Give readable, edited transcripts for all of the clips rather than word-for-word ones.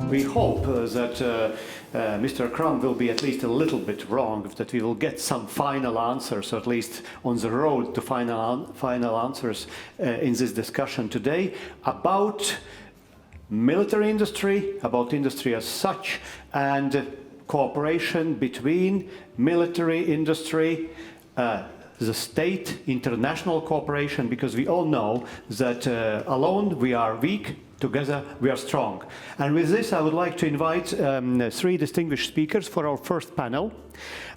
We hope that Mr. Crum will be at least a little bit wrong, that we will get some final answers, or at least on the road to final answers in this discussion today about military industry, about industry as such, and cooperation between military industry, the state, international cooperation, because we all know that alone we are weak, together we are strong. And with this, I would like to invite three distinguished speakers for our first panel.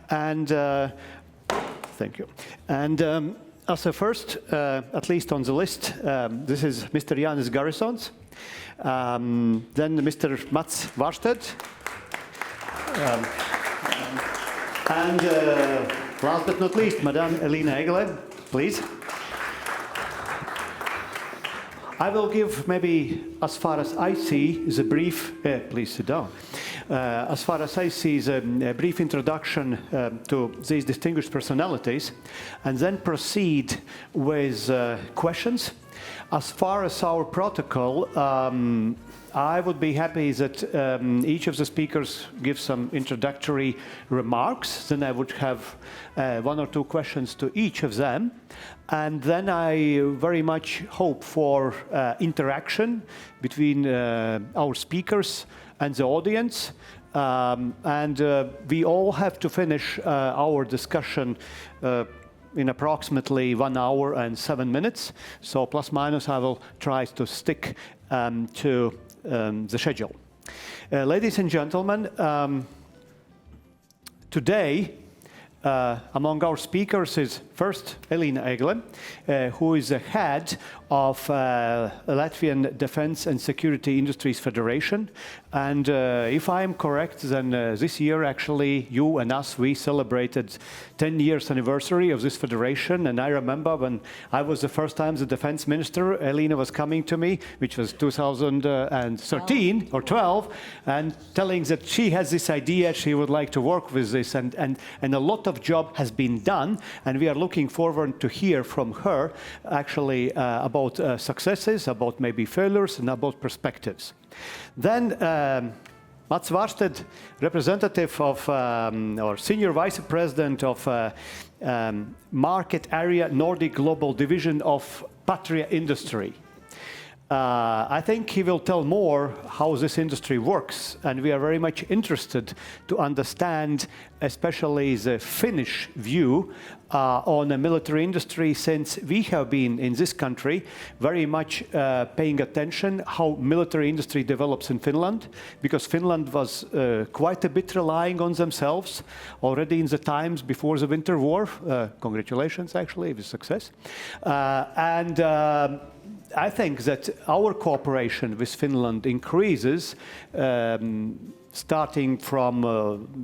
And thank you. And as a first, at least on the list, this is Mr. Jānis GARISONS, then Mr. Mats WARSTEDT, and last but not least, Madame Elīna EGLE, please. I will give maybe, as far as I see, the brief, please sit down. As far as I see, the brief introduction to these distinguished personalities, and then proceed with questions. As far as our protocol, I would be happy that each of the speakers gives some introductory remarks. Then I would have one or two questions to each of them. And then I very much hope for interaction between our speakers and the audience. We all have to finish our discussion in approximately 1 hour and 7 minutes. So plus minus, I will try to stick to the schedule. Ladies and gentlemen, today among our speakers is first Elīna EGLE, who is the head of Latvian Defense and Security Industries Federation. And if I am correct, then this year actually you and us, we celebrated 10 years anniversary of this federation. And I remember when I was the first time the defense minister, Elīna was coming to me, which was 2013 or 12, and telling that she has this idea, she would like to work with this, and a lot of job has been done, and we are looking forward to hear from her actually about successes, about maybe failures, and about perspectives. Then Mats WARSTEDT, representative of or senior vice president of market area Nordic Global Division of Patria industry. I think he will tell more how this industry works, and we are very much interested to understand especially the Finnish view on the military industry, since we have been in this country very much paying attention how military industry develops in Finland, because Finland was quite a bit relying on themselves already in the times before the Winter War. Congratulations, actually, with success. I think that our cooperation with Finland increases starting from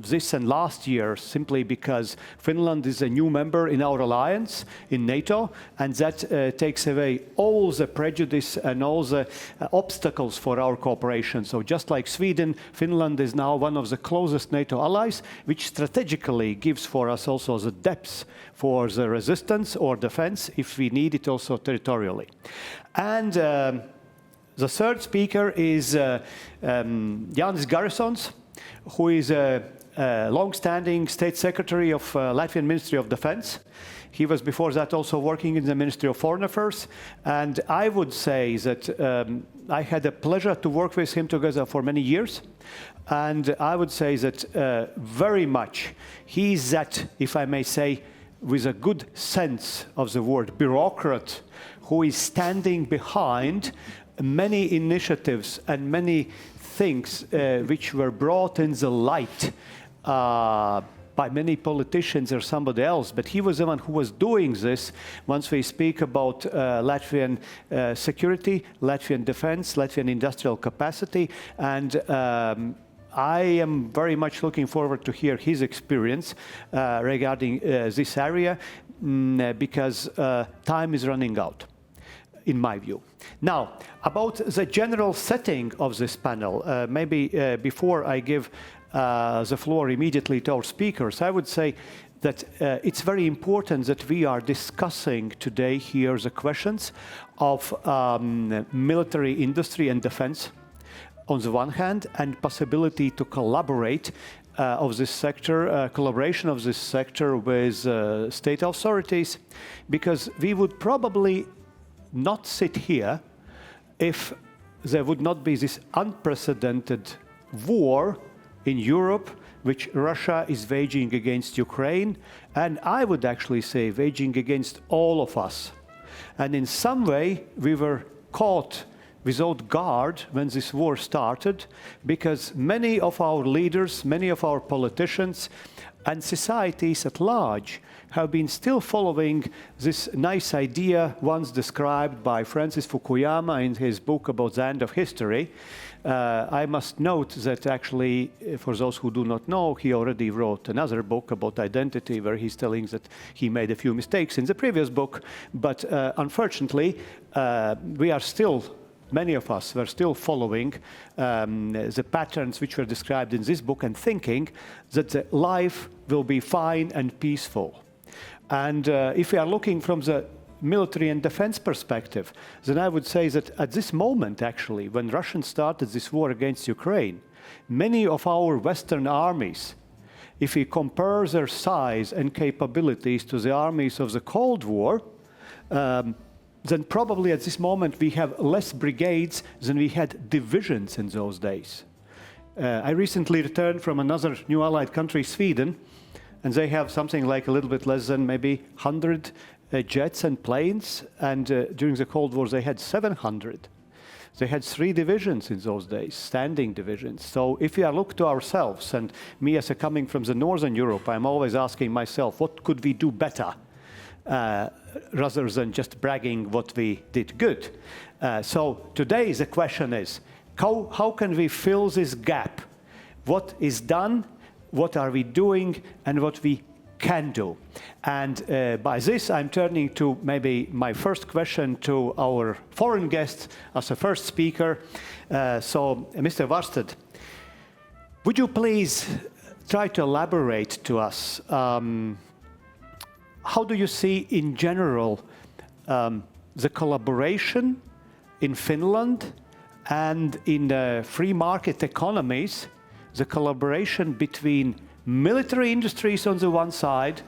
this and last year, simply because Finland is a new member in our alliance, in NATO, and that takes away all the prejudice and all the obstacles for our cooperation. So just like Sweden, Finland is now one of the closest NATO allies, which strategically gives for us also the depth for the resistance or defense, if we need it also territorially. And the third speaker is Jānis GARISONS, who is a long-standing State Secretary of Latvian Ministry of Defense. He was before that also working in the Ministry of Foreign Affairs. And I would say that I had a pleasure to work with him together for many years. And I would say that very much he's that, if I may say, with a good sense of the word, bureaucrat, who is standing behind many initiatives and many things which were brought in the light by many politicians or somebody else, but he was the one who was doing this. Once we speak about Latvian security, Latvian defense, Latvian industrial capacity, and I am very much looking forward to hear his experience regarding this area, because time is running out, in my view. Now, about the general setting of this panel, maybe before I give the floor immediately to our speakers, I would say that it's very important that we are discussing today here the questions of military industry and defense, on the one hand, and possibility to collaborate of this sector, collaboration of this sector with state authorities, because we would probably not sit here if there would not be this unprecedented war in Europe, which Russia is waging against Ukraine, and I would actually say waging against all of us. And in some way, we were caught without guard when this war started, because many of our leaders, many of our politicians, and societies at large have been still following this nice idea once described by Francis Fukuyama in his book about the end of history. I must note that actually, for those who do not know, he already wrote another book about identity where he's telling that he made a few mistakes in the previous book. But unfortunately, we are still, many of us were still following the patterns which were described in this book and thinking that the life will be fine and peaceful. And if we are looking from the military and defense perspective, then I would say that at this moment, actually, when Russia started this war against Ukraine, many of our Western armies, if we compare their size and capabilities to the armies of the Cold War, then probably at this moment we have less brigades than we had divisions in those days. I recently returned from another new allied country, Sweden, and they have something like a little bit less than maybe 100 jets and planes, and during the Cold War they had 700. They had 3 divisions in those days, standing divisions. So if we are look to ourselves, and me as a coming from the Northern Europe, I'm always asking myself, what could we do better? Rather than just bragging what we did good. So today the question is, how can we fill this gap? What is done, what are we doing, and what we can do? And by this I'm turning to maybe my first question to our foreign guest as a first speaker. So Mr. WARSTEDT, would you please try to elaborate to us how do you see in general the collaboration in Finland and in free market economies, the collaboration between military industries on the one side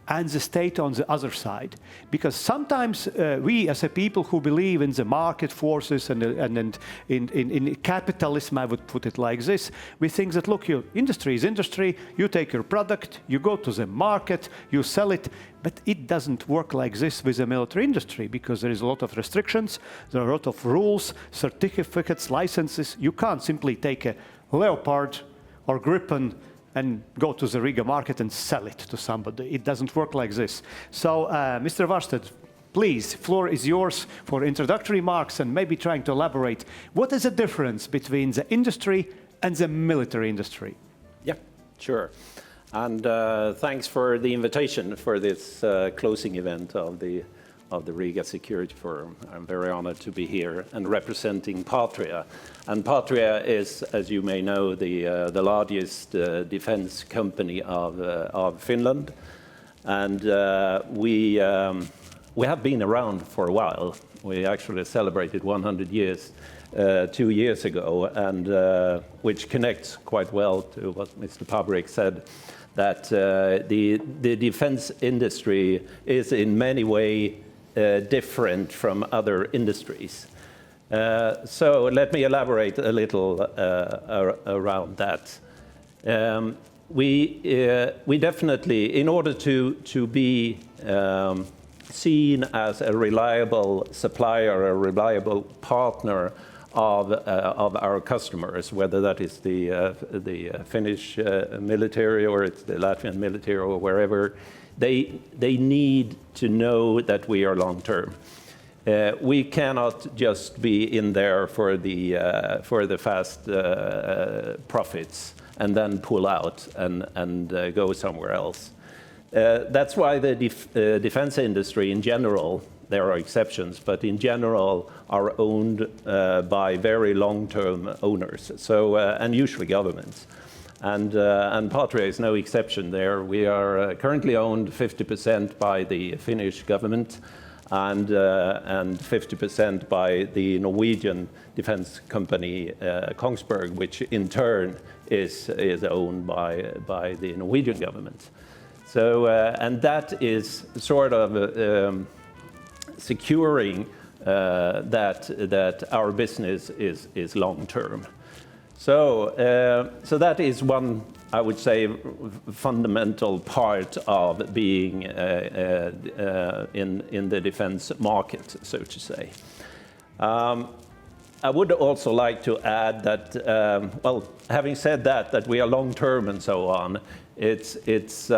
and the state on the other side? Because sometimes we as a people who believe in the market forces and in capitalism, I would put it like this, we think that, look, your industry is industry, you take your product, you go to the market, you sell it, but it doesn't work like this with the military industry, because there is a lot of restrictions, there are a lot of rules, certificates, licenses. You can't simply take a Leopard or Gripen and go to the Riga market and sell it to somebody. It doesn't work like this. So, Mr. WARSTEDT, please, floor is yours for introductory remarks and maybe trying to elaborate. What is the difference between the industry and the military industry? Yeah, sure. And thanks for the invitation for this closing event of the Riga Security Forum. I'm very honored to be here and representing Patria. And Patria is, as you may know, the largest defense company of Finland. And we have been around for a while. We actually celebrated 100 years 2 years ago, and which connects quite well to what Mr. PABRIKS said, that the defense industry is in many ways different from other industries. So let me elaborate a little around that. We definitely, in order to be seen as a reliable supplier, a reliable partner of our customers, whether that is the Finnish military or it's the Latvian military or wherever, they need to know that we are long term. We cannot just be in there for the fast profits and then pull out and go somewhere else. That's why the defense industry in general, there are exceptions, but in general are owned by very long-term owners, so and usually governments. And Patria is no exception there. We are currently owned 50% by the Finnish government, and 50% by the Norwegian defense company Kongsberg, which in turn is owned by the Norwegian government. So, and that is sort of securing that our business is long term. So, so that is one, I would say, fundamental part of being in the defense market, so to say. I would also like to add that, well, having said that we are long term and so on, it's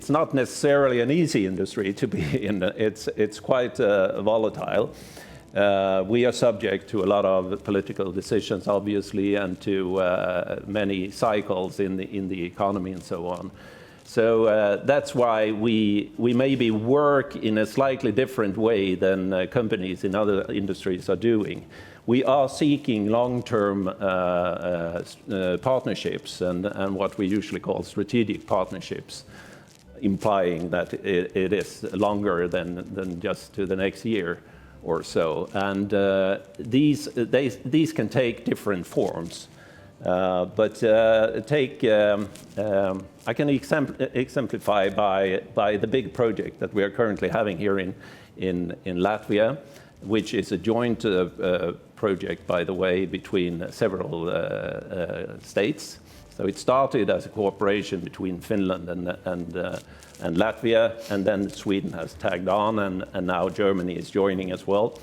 not necessarily an easy industry to be in. It's quite volatile. We are subject to a lot of political decisions, obviously, and to many cycles in the economy and so on. So that's why we maybe work in a slightly different way than companies in other industries are doing. We are seeking long-term partnerships and what we usually call strategic partnerships, implying that it is longer than just to the next year or so. And these can take different forms. But I can exemplify by the big project that we are currently having here in Latvia, which is a joint project, by the way, between several states. So it started as a cooperation between Finland and Latvia, and then Sweden has tagged on, and now Germany is joining as well.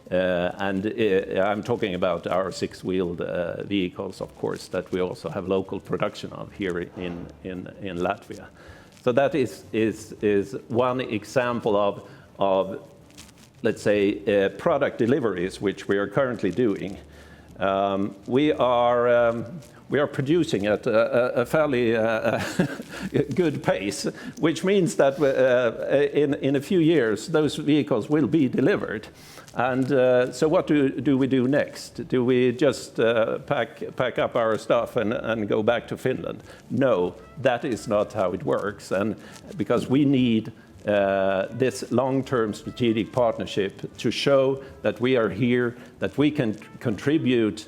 I'm talking about our six-wheeled vehicles, of course, that we also have local production of here in Latvia. So that is one example of let's say, product deliveries, which we are currently doing. We are producing at a fairly good pace, which means that in a few years, those vehicles will be delivered. And so what do we do next? Do we just pack up our stuff and go back to Finland? No, that is not how it works. And because we need this long-term strategic partnership to show that we are here, that we can contribute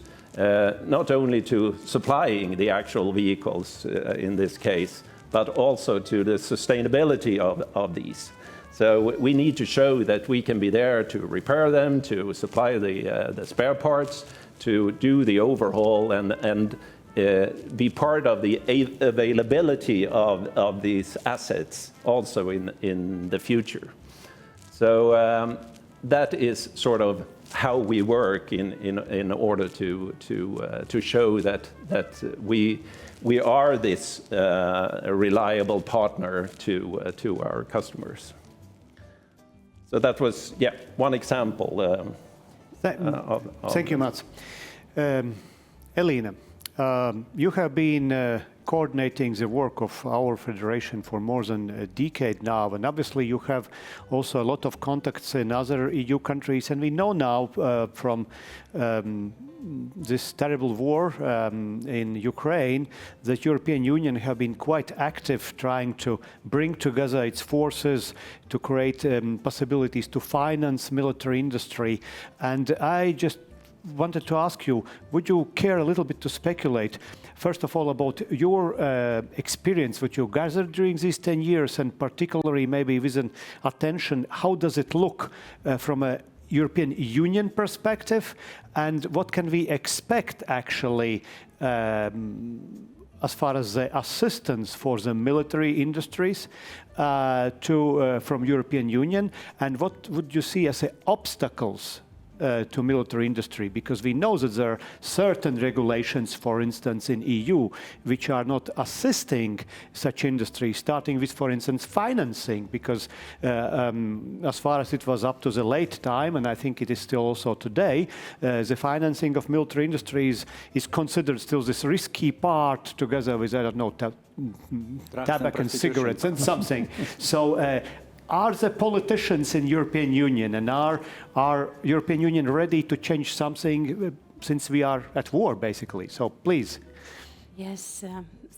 not only to supplying the actual vehicles in this case, but also to the sustainability of these. So we need to show that we can be there to repair them, to supply the spare parts, to do the overhaul, and be part of the availability of these assets also in the future. So that is sort of how we work in order to show that we are this reliable partner to our customers. So that was one example. Thank you, Mats. Elīna, you have been coordinating the work of our federation for more than a decade now, and obviously you have also a lot of contacts in other EU countries, and we know now from this terrible war in Ukraine that European Union have been quite active trying to bring together its forces to create possibilities to finance military industry. And I just wanted to ask you, would you care a little bit to speculate, first of all, about your experience which you gathered during these 10 years, and particularly maybe with an attention, how does it look from a European Union perspective, and what can we expect actually as far as the assistance for the military industries from European Union, and what would you see as the obstacles to military industry, because we know that there are certain regulations, for instance, in EU, which are not assisting such industry, starting with, for instance, financing, because as far as it was up to the late time, and I think it is still also today, the financing of military industries is considered still this risky part, together with, I don't know, tobacco and cigarettes and something. So are the politicians in European Union, and are European Union ready to change something since we are at war, basically? So please. Yes,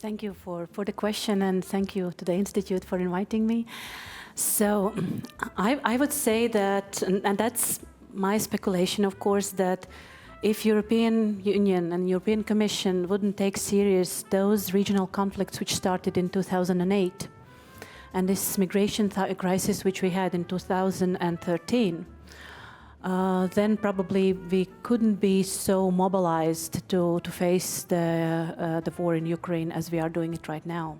Thank you for the question, and thank you to the Institute for inviting me. So I would say that, and that's my speculation, of course, that if European Union and European Commission wouldn't take serious those regional conflicts which started in 2008, and this migration crisis which we had in 2013, then probably we couldn't be so mobilized to face the war in Ukraine as we are doing it right now.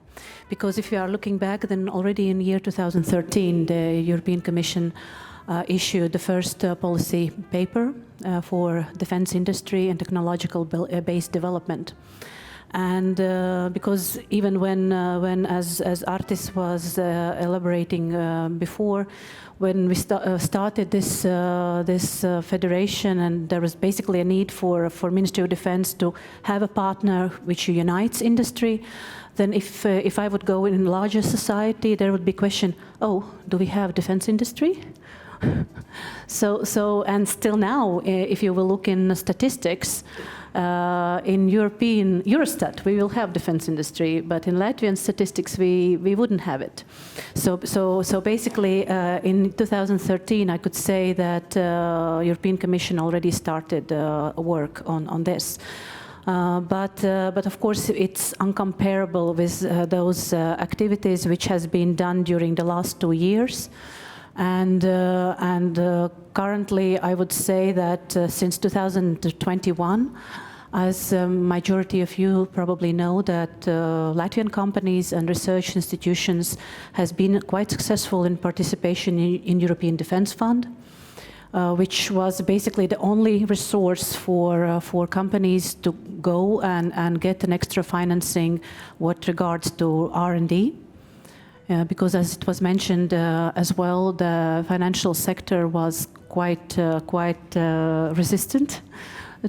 Because if we are looking back, then already in year 2013, the European Commission issued the first policy paper for defense industry and technological based development. And because even when as Artis was elaborating before, when we started this federation, and there was basically a need for Ministry of Defense to have a partner which unites industry, then if I would go in a larger society, there would be question, oh, do we have defense industry? So and still now, if you will look in statistics, in European Eurostat, we will have defense industry, but in Latvian statistics, we wouldn't have it. So basically, in 2013, I could say that European Commission already started work on this. But of course, it's uncomparable with those activities which has been done during the last 2 years. And currently, I would say that since 2021, as a majority of you probably know, that Latvian companies and research institutions has been quite successful in participation in European Defence Fund, which was basically the only resource for companies to go and get an extra financing with regards to R&D. Because as it was mentioned as well, the financial sector was quite resistant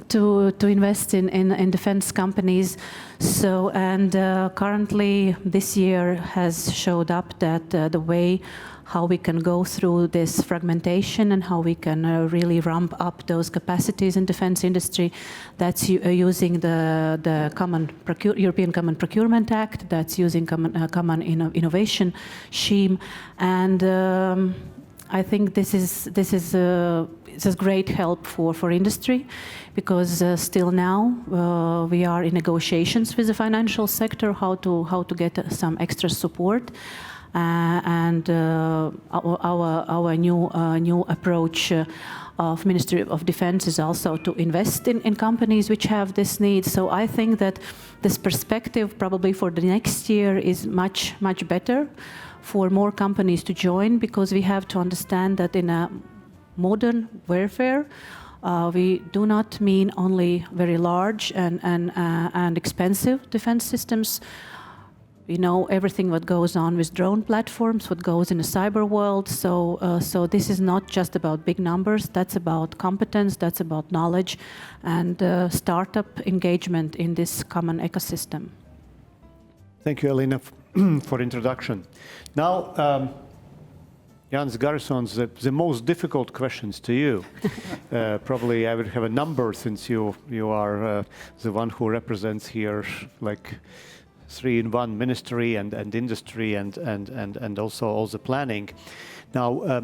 to invest in defense companies. So, and currently this year has showed up that the way how we can go through this fragmentation and how we can really ramp up those capacities in defense industry, that's using the European Common Procurement Act, that's using Common Innovation Scheme, and I think this is great help for industry, because still now we are in negotiations with the financial sector how to get some extra support. And our new approach of Ministry of Defense is also to invest in companies which have this need. So I think that this perspective probably for the next year is much better for more companies to join, because we have to understand that in a modern warfare, we do not mean only very large and expensive defense systems. We know everything what goes on with drone platforms, what goes in the cyber world. So this is not just about big numbers. That's about competence. That's about knowledge, and startup engagement in this common ecosystem. Thank you, Elīna, for introduction. Now, Jānis, GARISONS, the most difficult questions to you. Probably I would have a number, since you are the one who represents here, like 3-in-1 ministry and industry and also all the planning. Now,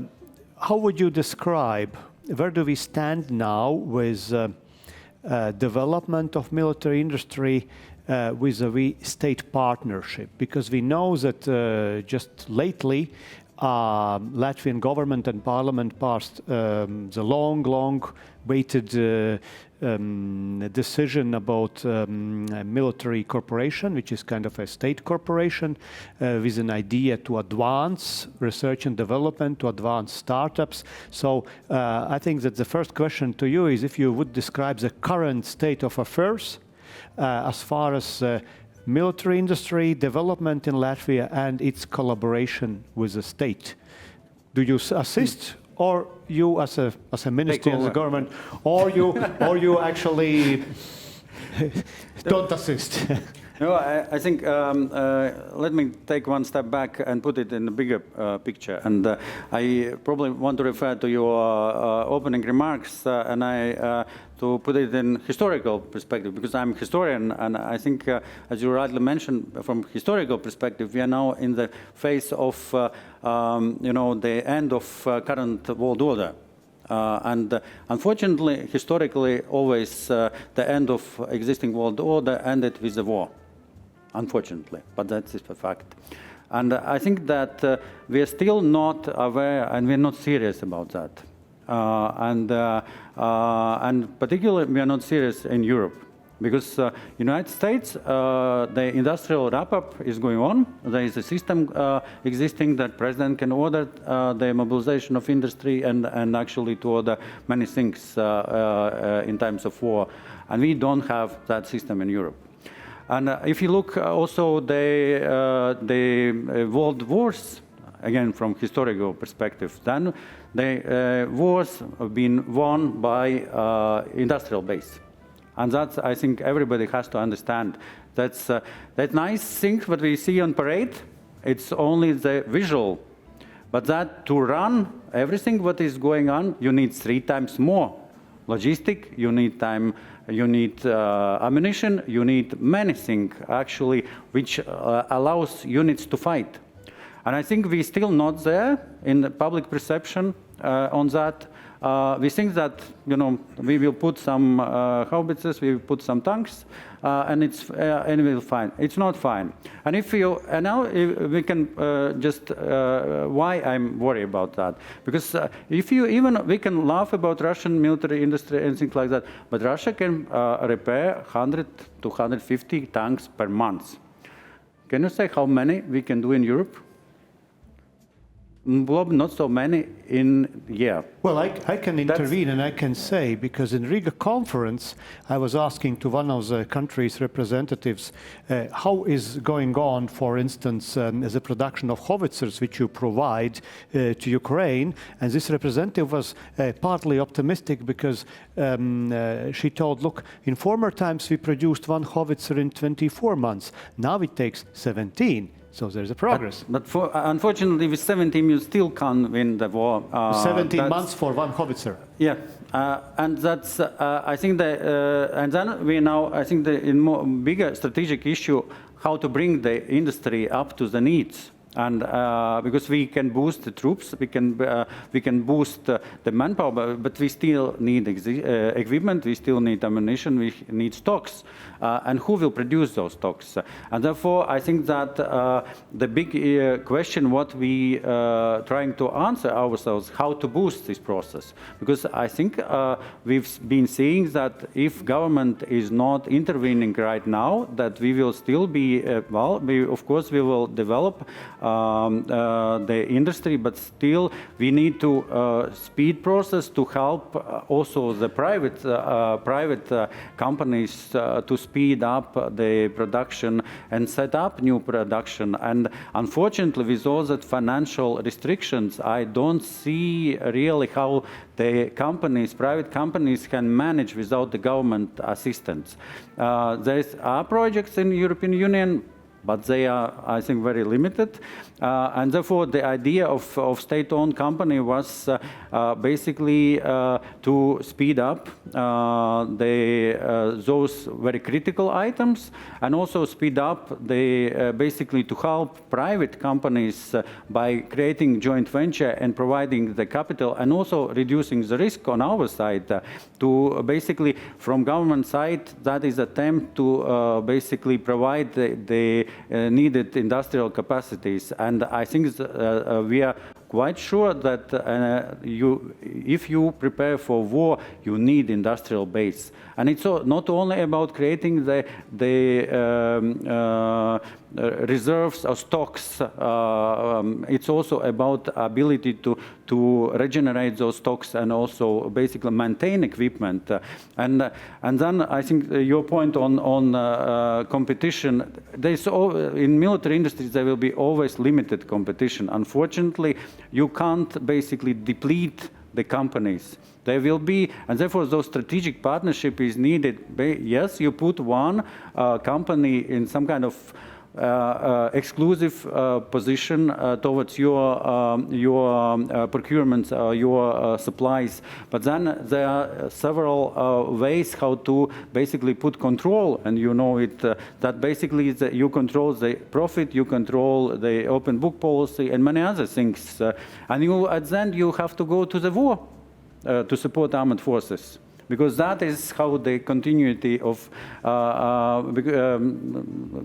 how would you describe, where do we stand now with development of military industry vis-a-vis state partnership? Because we know that just lately Latvian government and parliament passed the long-waited decision about military corporation, which is kind of a state corporation with an idea to advance research and development, to advance startups. So I think that the first question to you is if you would describe the current state of affairs as far as military industry development in Latvia and its collaboration with the state. Do you assist, or you as a ministry and the government, or you actually don't assist? No, I think, let me take one step back and put it in a bigger picture. And I probably want to refer to your opening remarks and to put it in historical perspective, because I'm a historian, and I think, as you rightly mentioned, from historical perspective, we are now in the phase of, the end of current world order. And unfortunately, historically, always the end of existing world order ended with the war, unfortunately, but that is a fact. And I think that we are still not aware and we're not serious about that. And particularly, we are not serious in Europe, because United States, the industrial wrap-up is going on. There is a system existing that president can order the mobilization of industry and actually to order many things in times of war. And we don't have that system in Europe. And if you look also the world wars, again from historical perspective, then the wars have been won by industrial base. And that, I think, everybody has to understand. That's that nice thing what we see on parade, it's only the visual. But that to run everything what is going on, you need 3 times more logistic, you need time, you need ammunition, you need many things, actually, which allows units to fight. And I think we're still not there in the public perception on that. We think that, we will put some howitzers, we will put some tanks, and it will fine. It's not fine. And now we can just why I'm worried about that, because we can laugh about Russian military industry and things like that, but Russia can repair 100 to 150 tanks per month. Can you say how many we can do in Europe? Not so many in a year. Well, I can intervene and I can say, because in Riga conference, I was asking to one of the country's representatives, how is going on, for instance, the production of howitzers, which you provide to Ukraine. And this representative was partly optimistic, because she told, look, in former times we produced 1 howitzer in 24 months. Now it takes 17. So there's a progress. But unfortunately, with 17, you still can't win the war. 17 months for 1 howitzer. Yeah, and that's, I think, and then we now, I think, the bigger strategic issue, how to bring the industry up to the needs. And because we can boost the troops, we can boost the manpower, but we still need equipment, we still need ammunition, we need stocks. And who will produce those stocks? And therefore, I think that the big question, what we trying to answer ourselves, how to boost this process. Because I think we've been seeing that if government is not intervening right now, that we will still be, of course, we will develop the industry, but still we need to speed process to help also the private companies to speed up the production and set up new production. And unfortunately, with all that financial restrictions, I don't see really how the companies, private companies, can manage without the government assistance. There are projects in the European Union, but they are, I think, very limited. And therefore, the idea of state-owned company was basically to speed up those very critical items, and also speed up basically to help private companies by creating joint venture and providing the capital, and also reducing the risk on our side to basically, from government side, that is attempt to basically provide the needed industrial capacities. And I think we are quite sure that if you prepare for war, you need industrial base. And it's not only about creating the reserves or stocks, it's also about ability to regenerate those stocks and also basically maintain equipment. And then I think your point on competition, in military industries there will be always limited competition. Unfortunately, you can't basically deplete the companies. They will be, and therefore those strategic partnership is needed. Yes, you put one company in some kind of exclusive position towards your procurement, your supplies. But then there are several ways how to basically put control, and you know it, that basically you control the profit, you control the open book policy, and many other things. And you, at the end, you have to go to the war to support armed forces. Because that is how the continuity of,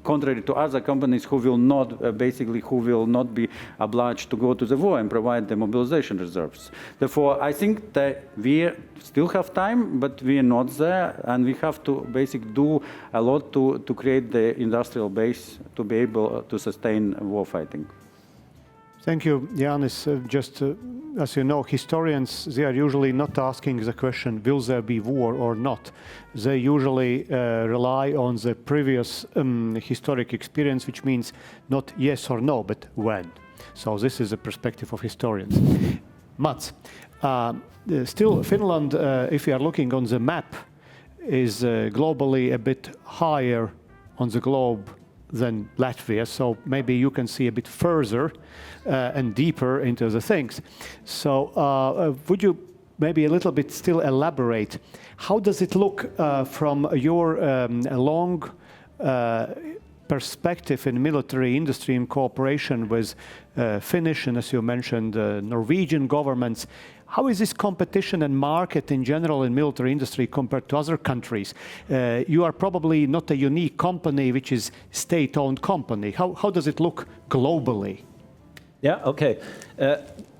contrary to other companies who will not, basically, who will not be obliged to go to the war and provide the mobilization reserves. Therefore, I think that we still have time, but we are not there, and we have to basically do a lot to create the industrial base to be able to sustain war fighting. Thank you, Jānis. As you know, historians, they are usually not asking the question, will there be war or not? They usually rely on the previous historic experience, which means not yes or no, but when. So this is the perspective of historians. Mats, still Finland, if you are looking on the map, is globally a bit higher on the globe than Latvia, so maybe you can see a bit further and deeper into the things. So would you maybe a little bit still elaborate, how does it look from your long perspective in military industry in cooperation with Finnish and, as you mentioned, Norwegian governments? How is this competition and market in general in military industry compared to other countries? You are probably not a unique company which is state-owned company. How does it look globally? Yeah, okay.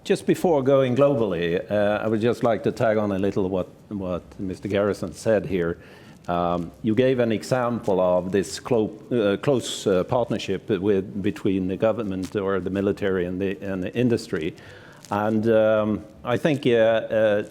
Just before going globally, I would just like to tag on a little what Mr. Garrison said here. You gave an example of this close partnership between the government or the military and the industry. And I think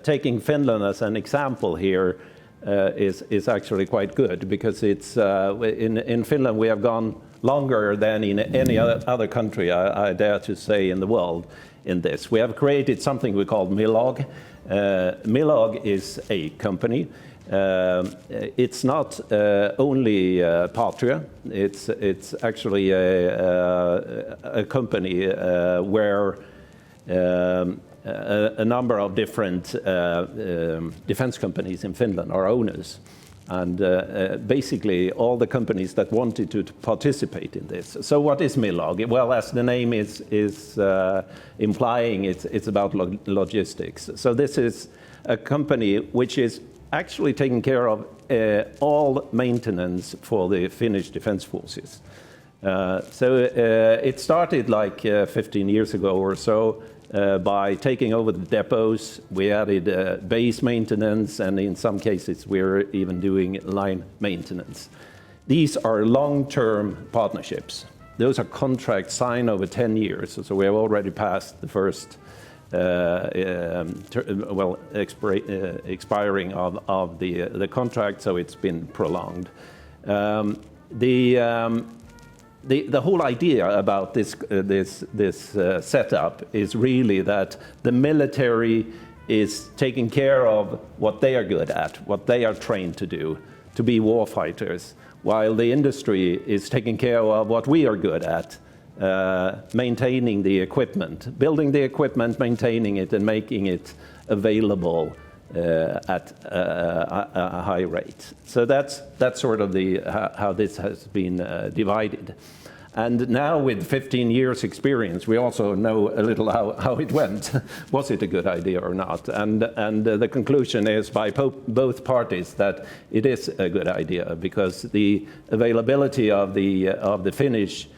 taking Finland as an example here is actually quite good, because it's in Finland we have gone longer than in any other country, I dare to say, in the world in this. We have created something we call MILOG. MILOG is a company. It's not only Patria. It's actually a company where a number of different defense companies in Finland are owners. And basically all the companies that wanted to participate in this. So what is MILOG? Well, as the name is implying, it's about logistics. So this is a company which is actually taking care of all maintenance for the Finnish defense forces. It started like 15 years ago or so by taking over the depots. We added base maintenance, and in some cases we're even doing line maintenance. These are long-term partnerships. Those are contracts signed over 10 years, so we have already passed the first expiring of the contract, so it's been prolonged. The whole idea about this setup is really that the military is taking care of what they are good at, what they are trained to do, to be war fighters, while the industry is taking care of what we are good at, maintaining the equipment, building the equipment, maintaining it, and making it available at a high rate. So that's sort of how this has been divided. And now with 15 years experience, we also know a little how it went. Was it a good idea or not? And the conclusion is by both parties that it is a good idea, because the availability of the Finnish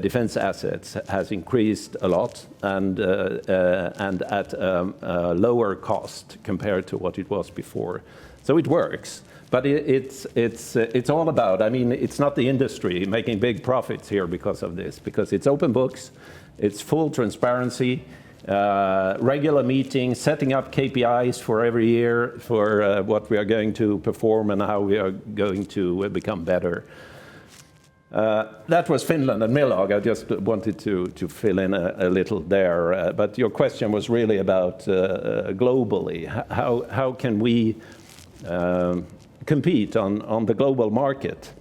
defense assets has increased a lot, and at a lower cost compared to what it was before. So it works. But it's all about, I mean, it's not the industry making big profits here because of this, because it's open books, it's full transparency, regular meetings, setting up KPIs for every year for what we are going to perform and how we are going to become better. That was Finland and Millag. I just wanted to fill in a little there. But your question was really about globally. How can we compete on the global market?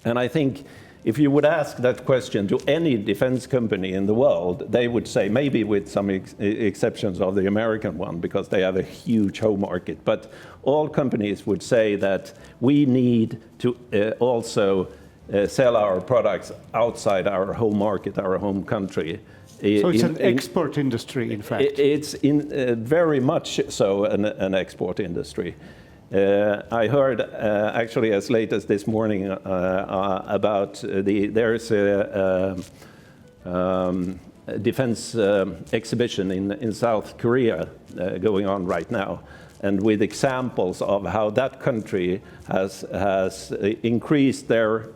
And I think if you would ask that question to any defense company in the world, they would say, maybe with some exceptions of the American one, because they have a huge home market, but all companies would say that we need to also sell our products outside our home market, our home country. So it's an export industry, in fact. It's very much so an export industry. I heard actually as late as this morning about there's a defense exhibition in South Korea going on right now, and with examples of how that country has increased their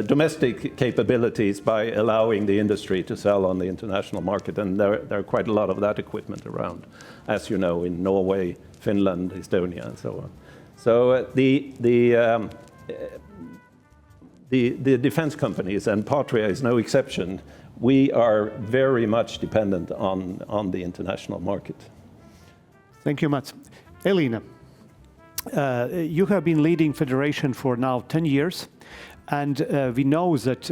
domestic capabilities by allowing the industry to sell on the international market. And there are quite a lot of that equipment around, as you know, in Norway, Finland, Estonia, and so on. So the defense companies, and Patria is no exception, we are very much dependent on the international market. Thank you much. Elīna, you have been leading Federation for now 10 years. And we know that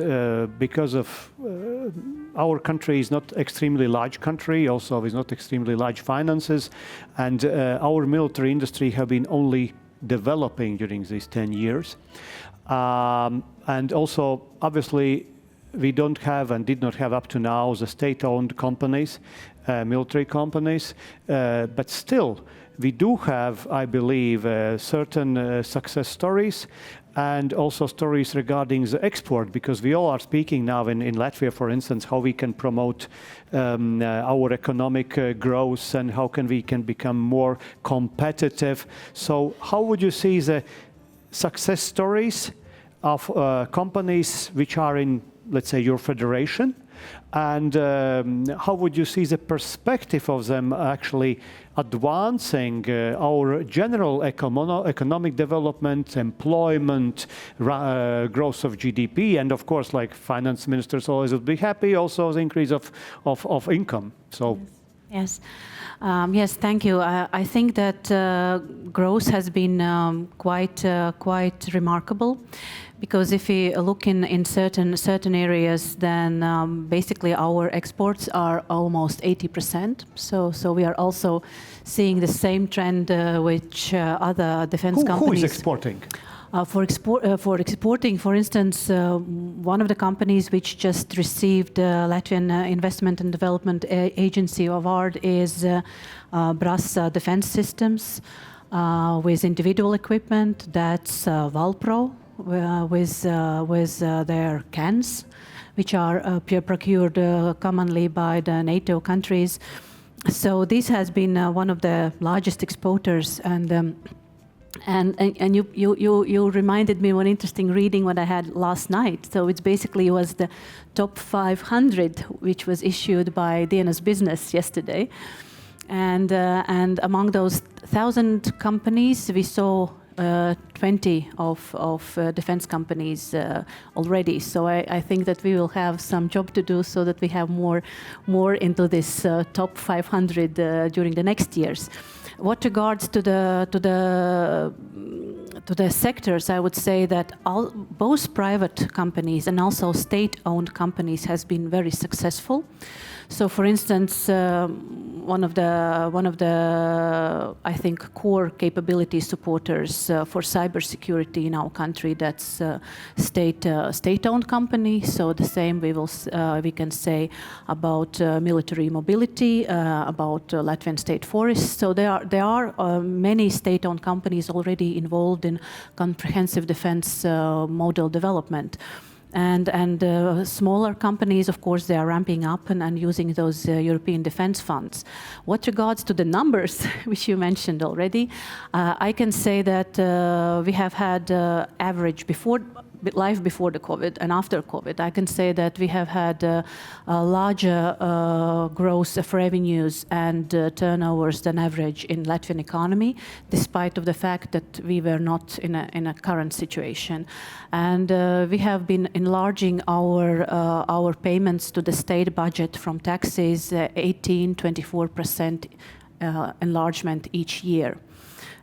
because of our country is not extremely large country, also with not extremely large finances, and our military industry have been only developing during these 10 years. And also, obviously, we don't have and did not have up to now the state-owned companies, military companies, but still, we do have, I believe, certain success stories and also stories regarding the export, because we all are speaking now in Latvia, for instance, how we can promote our economic growth and how we can become more competitive. So how would you see the success stories of companies which are in, let's say, your federation? And how would you see the perspective of them actually advancing our general economic development, employment, growth of GDP, and of course, like finance ministers always would be happy, also the increase of income. So. Yes. Yes, thank you. I think that growth has been quite remarkable, because if we look in certain areas, then basically our exports are almost 80%. So we are also seeing the same trend which other defense companies. Who is exporting? For exporting, for instance, one of the companies which just received Latvian Investment and Development Agency award is Brass Defense Systems with individual equipment. That's Valpro with their cans, which are procured commonly by the NATO countries. So this has been one of the largest exporters, and you reminded me one interesting reading what I had last night. So it's basically was the top 500, which was issued by DNS Business yesterday, and among those 1,000 companies, we saw 20 of defense companies already. So I think that we will have some job to do so that we have more into this top 500 during the next years. What regards to the sectors, I would say that both private companies and also state-owned companies has been very successful. So, for instance, one of the I think core capability supporters for cybersecurity in our country, that's state-owned company. So the same we can say about military mobility, about Latvian State Forests. So there are many state-owned companies already involved in comprehensive defense model development. And smaller companies, of course, they are ramping up and using those European defense funds. What regards to the numbers, which you mentioned already, I can say that we have had average life before the COVID and after COVID, I can say that we have had a larger growth of revenues and turnovers than average in Latvian economy, despite of the fact that we were not in a current situation. And we have been enlarging our payments to the state budget from taxes, 18-24% enlargement each year.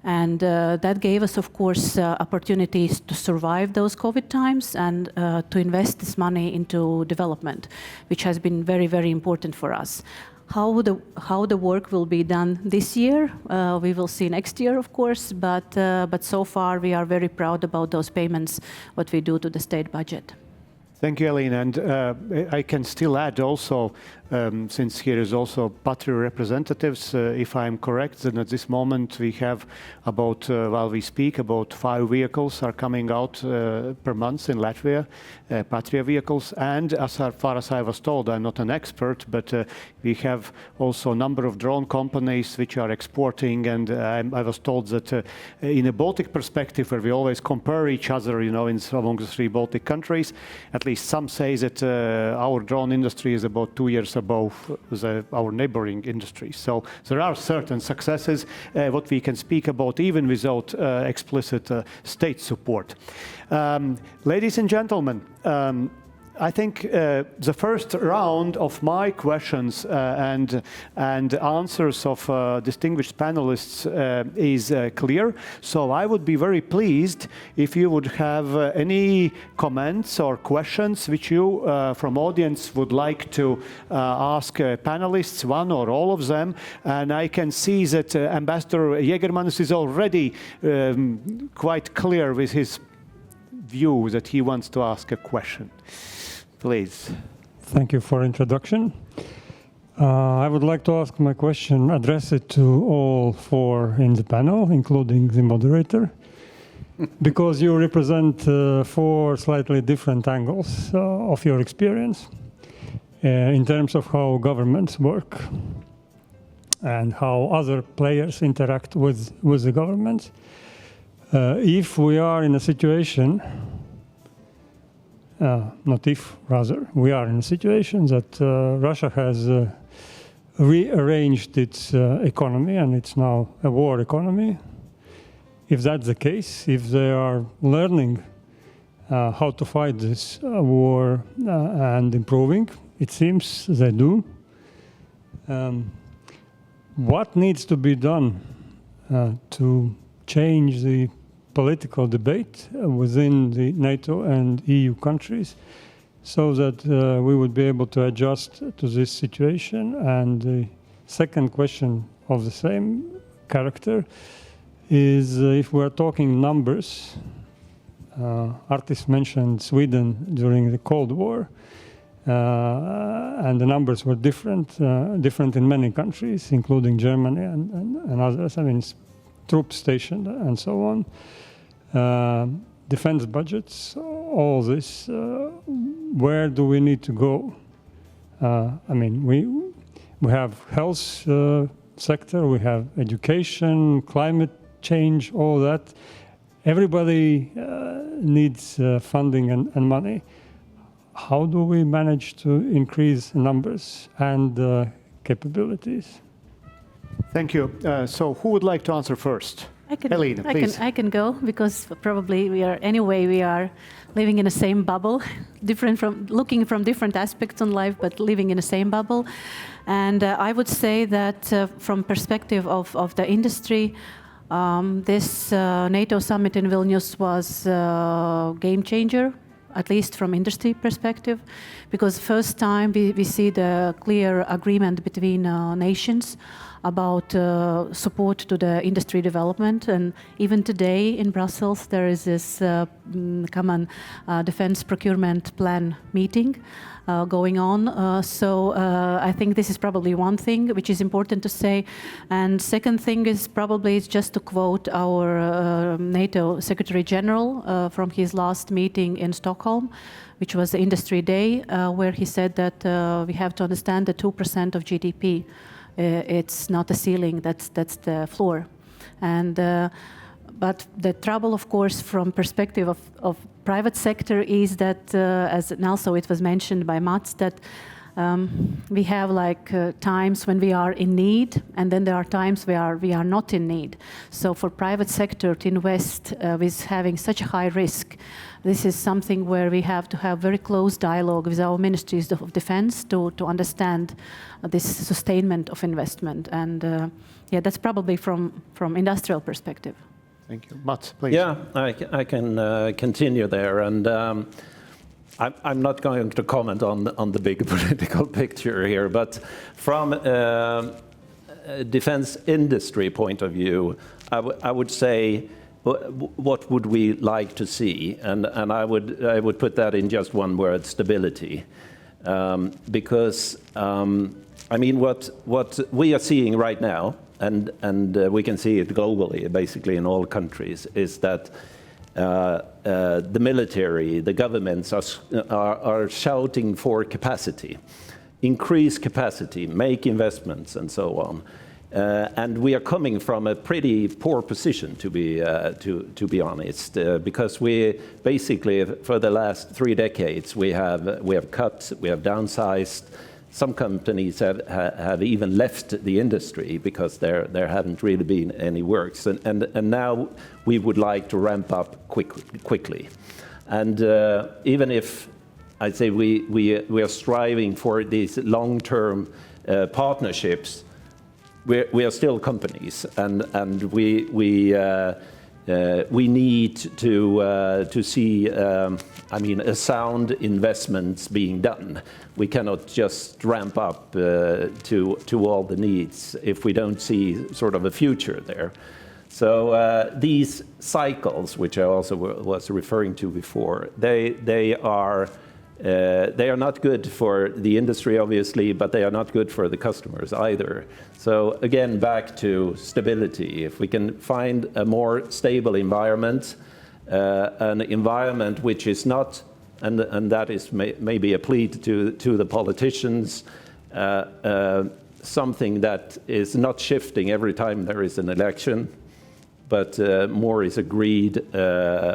And that gave us, of course, opportunities to survive those COVID times and to invest this money into development, which has been very, very important for us. How the work will be done this year, we will see next year, of course, but so far we are very proud about those payments, what we do to the state budget. Thank you, Elīna. And I can still add also, since here is also Patria representatives, if I'm correct, then at this moment we have about, while we speak, about 5 vehicles are coming out per month in Latvia, Patria vehicles. And as far as I was told, I'm not an expert, but we have also a number of drone companies which are exporting. And I was told that in a Baltic perspective, where we always compare each other, you know, among the 3 Baltic countries, at least some say that our drone industry is about 2 years above our neighboring industries. So there are certain successes what we can speak about even without explicit state support. Ladies and gentlemen, I think the first round of my questions and answers of distinguished panelists is clear. So I would be very pleased if you would have any comments or questions which you from audience would like to ask panelists, one or all of them. And I can see that Ambassador Jägermanis is already quite clear with his view that he wants to ask a question. Please. Thank you for introduction. I would like to ask my question, address it to all 4 in the panel, including the moderator, because you represent 4 slightly different angles of your experience in terms of how governments work and how other players interact with the government. If we are in a situation, not if, rather, we are in a situation that Russia has rearranged its economy and it's now a war economy. If that's the case, if they are learning how to fight this war and improving, it seems they do. What needs to be done to change the political debate within the NATO and EU countries so that we would be able to adjust to this situation? And the second question of the same character is if we're talking numbers, Artis mentioned Sweden during the Cold War, and the numbers were different in many countries, including Germany and others. I mean, troops stationed and so on. Defense budgets, all this, where do we need to go? I mean, we have health sector, we have education, climate change, all that. Everybody needs funding and money. How do we manage to increase numbers and capabilities? Thank you. So who would like to answer first? Elīna, please. I can go, because probably we are living in the same bubble, looking from different aspects on life, but living in the same bubble. And I would say that from perspective of the industry, this NATO summit in Vilnius was a game changer, at least from industry perspective, because first time we see the clear agreement between nations about support to the industry development. And even today in Brussels, there is this common defense procurement plan meeting going on. So I think this is probably one thing which is important to say. And second thing is probably just to quote our NATO Secretary General from his last meeting in Stockholm, which was the Industry Day, where he said that we have to understand that 2% of GDP, it's not a ceiling, that's the floor. And But the trouble, of course, from perspective of private sector is that, as also it was mentioned by Mats, that we have like times when we are in need, and then there are times where we are not in need. So for private sector to invest with having such a high risk, this is something where we have to have very close dialogue with our ministries of defense to understand this sustainment of investment. And yeah, that's probably from industrial perspective. Thank you. Mats, please. Yeah, I can continue there. And I'm not going to comment on the big political picture here, but from a defense industry point of view, I would say, what would we like to see? And I would put that in just one word: stability. Because I mean, what we are seeing right now, and we can see it globally, basically in all countries, is that the military, the governments are shouting for capacity, increase capacity, make investments, and so on. And we are coming from a pretty poor position, to be honest, because we basically, for the last 3 decades, we have cut, we have downsized. Some companies have even left the industry because there haven't really been any works, and now we would like to ramp up quickly. And even if I'd say we are striving for these long-term partnerships, we are still companies, and we need to see, I mean, a sound investments being done. We cannot just ramp up to all the needs if we don't see sort of a future there. So these cycles, which I also was referring to before, they are not good for the industry, obviously, but they are not good for the customers either. So again, back to stability. If we can find a more stable environment, an environment which is not, and that is maybe a plea to the politicians, something that is not shifting every time there is an election, but more is agreed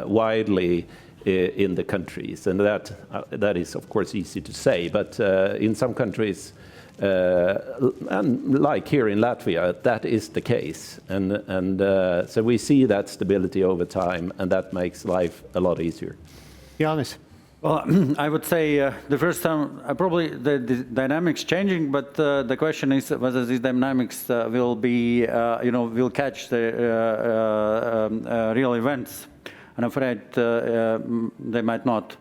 widely in the countries. And that is, of course, easy to say, but in some countries, and like here in Latvia, that is the case. And so we see that stability over time, and that makes life a lot easier. Jānis. Well, I would say the first time, probably the dynamics changing, but the question is whether these dynamics will be, will catch the real events. I'm afraid they might not.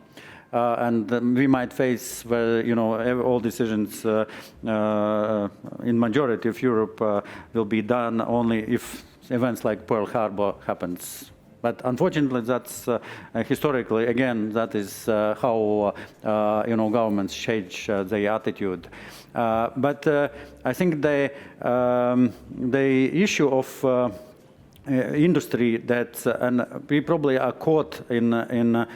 And we might face where, all decisions in majority of Europe will be done only if events like Pearl Harbor happens. But unfortunately, that's historically, again, that is how governments change their attitude. But I think the issue of industry that, and we probably are caught in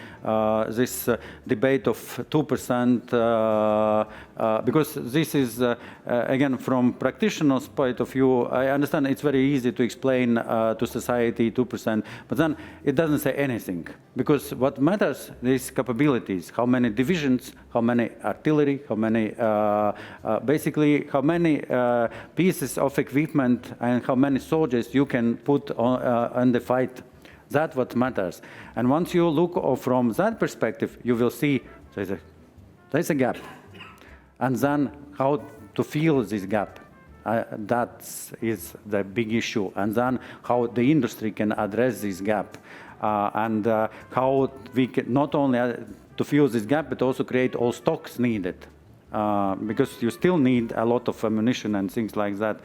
this debate of 2%, because this is, again, from practitioners' point of view, I understand it's very easy to explain to society 2%, but then it doesn't say anything, because what matters is capabilities, how many divisions, how many artillery, how many, basically, how many pieces of equipment and how many soldiers you can put on the fight. That's what matters. And once you look from that perspective, you will see there's a gap. And then how to fill this gap. That is the big issue. And then how the industry can address this gap. And how we can not only to fill this gap, but also create all stocks needed. Because you still need a lot of ammunition and things like that.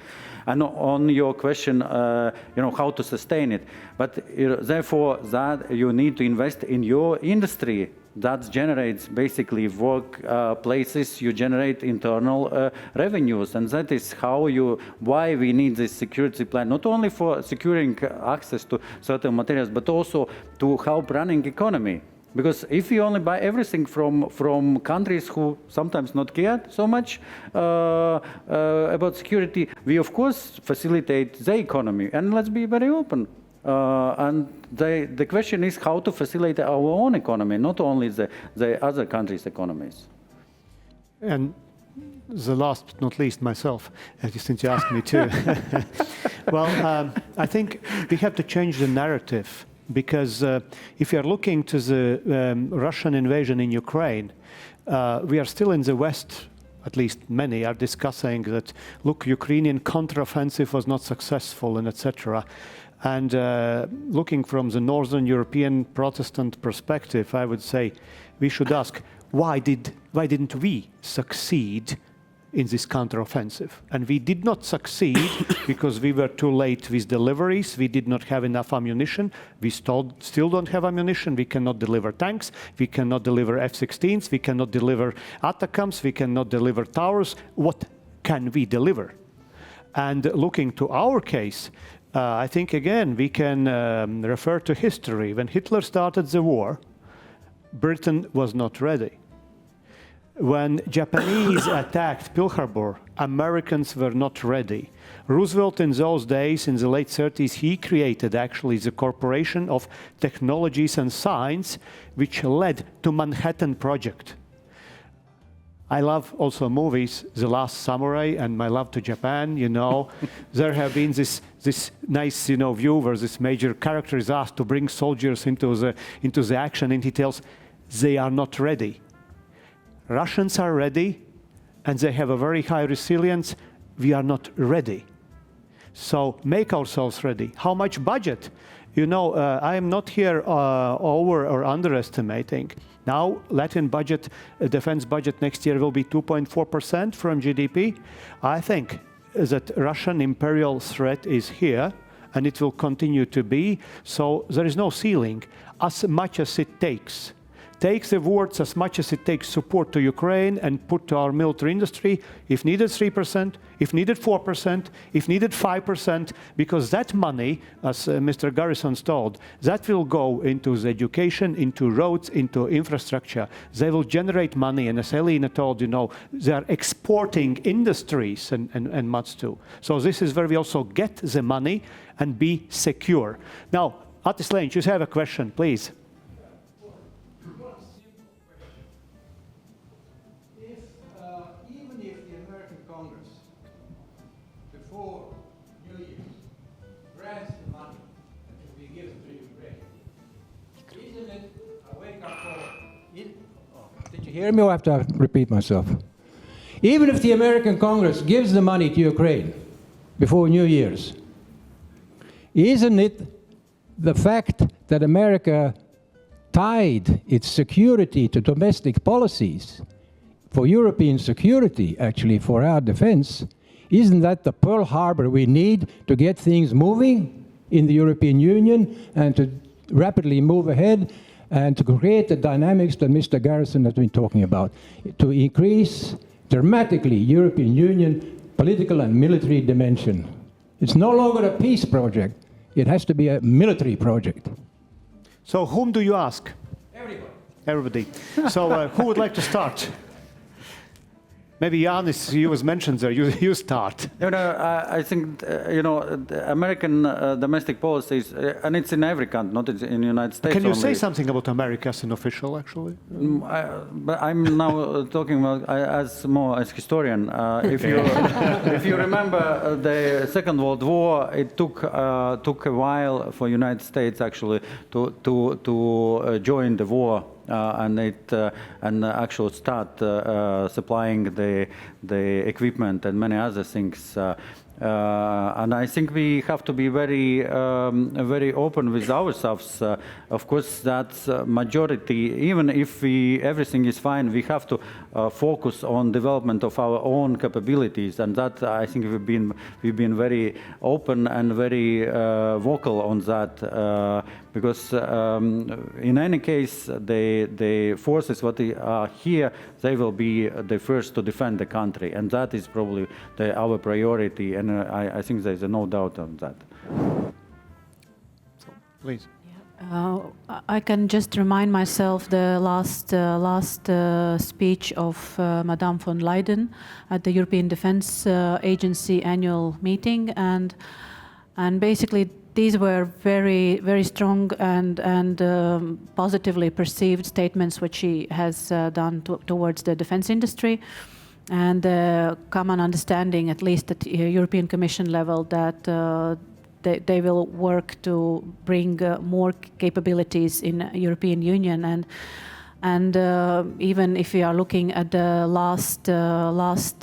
And on your question, how to sustain it. But therefore, that you need to invest in your industry. That generates basically work places, you generate internal revenues. And that is why we need this security plan, not only for securing access to certain materials, but also to help running economy. Because if you only buy everything from countries who sometimes not care so much about security, we of course facilitate the economy. And let's be very open. And the question is how to facilitate our own economy, not only the other countries' economies. And the last but not least, myself, since you asked me to. Well, I think we have to change the narrative, because if you are looking to the Russian invasion in Ukraine, we are still in the West, at least many are discussing that, look, Ukrainian counteroffensive was not successful, and etc. And looking from the Northern European Protestant perspective, I would say we should ask, why didn't we succeed in this counteroffensive? And we did not succeed because we were too late with deliveries. We did not have enough ammunition. We still don't have ammunition. We cannot deliver tanks. We cannot deliver F-16s. We cannot deliver ATACMS. We cannot deliver towers. What can we deliver? And looking to our case, I think, again, we can refer to history. When Hitler started the war, Britain was not ready. When Japanese attacked Pearl Harbor, Americans were not ready. Roosevelt in those days, in the late 30s, he created actually the Corporation of Technologies and Science, which led to Manhattan Project. I love also movies, The Last Samurai and My Love to Japan, you know. There have been this nice, you know, view where this major character is asked to bring soldiers into the action, and he tells, they are not ready. Russians are ready, and they have a very high resilience. We are not ready. So make ourselves ready. How much budget? You know, I am not here over or underestimating. Now, Latvian budget, defense budget next year will be 2.4% from GDP. I think that Russian imperial threat is here, and it will continue to be. So there is no ceiling. As much as it takes. Take the words as much as it takes support to Ukraine and put to our military industry, if needed 3%, if needed 4%, if needed 5%, because that money, as Mr. GARISONS told, that will go into the education, into roads, into infrastructure. They will generate money, and as Elīna told, you know, they are exporting industries and much too. So this is where we also get the money and be secure. Now, Artis, you have a question, please. Hear me, or I have to repeat myself. Even if the American Congress gives the money to Ukraine before New Year's, isn't it the fact that America tied its security to domestic policies for European security, actually for our defense, isn't that the Pearl Harbor we need to get things moving in the European Union and to rapidly move ahead and to create the dynamics that Mr. GARISONS has been talking about, to increase dramatically European Union political and military dimension. It's no longer a peace project. It has to be a military project. So whom do you ask? Everybody. Everybody. So who would like to start? Maybe Jānis, you was mentioned there. You start. You know, I think you know the American domestic policies, and it's in every country, not in the United States. Can you only. say something about America as an official, actually? But I'm now talking about as historian. If you remember the Second World War, it took a while for United States actually to join the war. And actually start supplying the equipment and many other things. And I think we have to be very open with ourselves. Of course, that's majority. Even if everything is fine, we have to focus on development of our own capabilities, and that I think we've been very open and very vocal on that. Because in any case, the forces what are here, they will be the first to defend the country, and that is probably our priority, and I think there's no doubt on that. So, please. I can just remind myself the last speech of Madame von Leyen at the European Defence Agency annual meeting, and basically these were very, very strong and positively perceived statements which he has done towards the defense industry, and common understanding, at least at European Commission level, that they will work to bring more capabilities in European Union. And even if we are looking at the last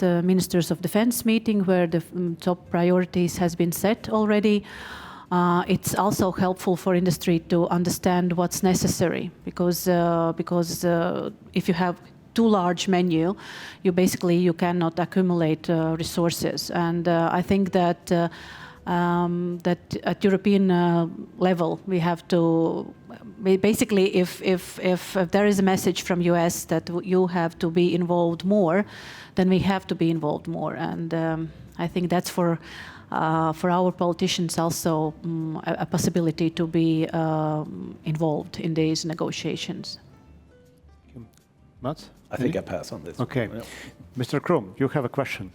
Ministers of Defense meeting, where the top priorities has been set already, it's also helpful for industry to understand what's necessary, because if you have too large menu, you cannot accumulate resources. And I think that that at European level we have to basically, if there is a message from US that you have to be involved more, then we have to be involved more. And I think that's for our politicians also a possibility to be involved in these negotiations. Mats? I think I pass on this. Okay. Yeah. Mr. Krum, you have a question.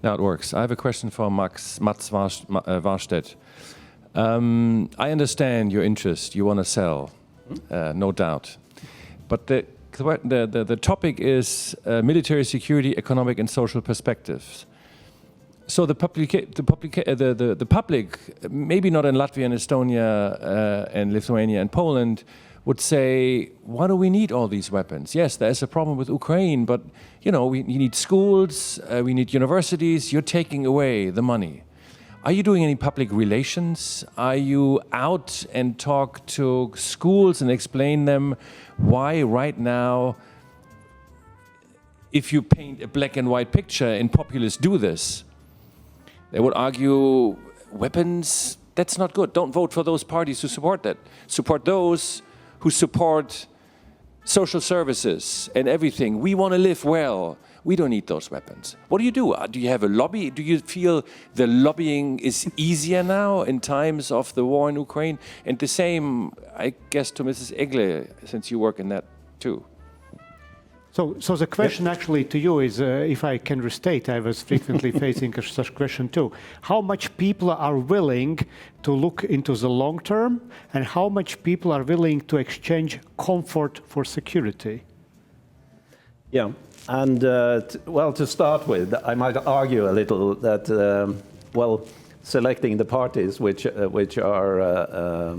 Now it works. I have a question for Mats WARSTEDT. I understand your interest. You want to sell, no doubt. But the topic is military security, economic and social perspectives. So the public, maybe not in Latvia and Estonia and Lithuania and Poland, would say, why do we need all these weapons? Yes, there's a problem with Ukraine, but you know, we need schools, we need universities. You're taking away the money. Are you doing any public relations? Are you out and talk to schools and explain them why right now, if you paint a black and white picture and populists do this, they would argue, weapons, that's not good. Don't vote for those parties who support that. Support those who support social services and everything. We want to live well. We don't need those weapons. What do you do? Do you have a lobby? Do you feel the lobbying is easier now in times of the war in Ukraine? And the same, I guess, to Mrs. EGLE, since you work in that too. So the question actually to you is, if I can restate, I was frequently facing such question too. How much people are willing to look into the long term, and how much people are willing to exchange comfort for security? Yeah, and well, to start with, I might argue a little that, well, selecting the parties which are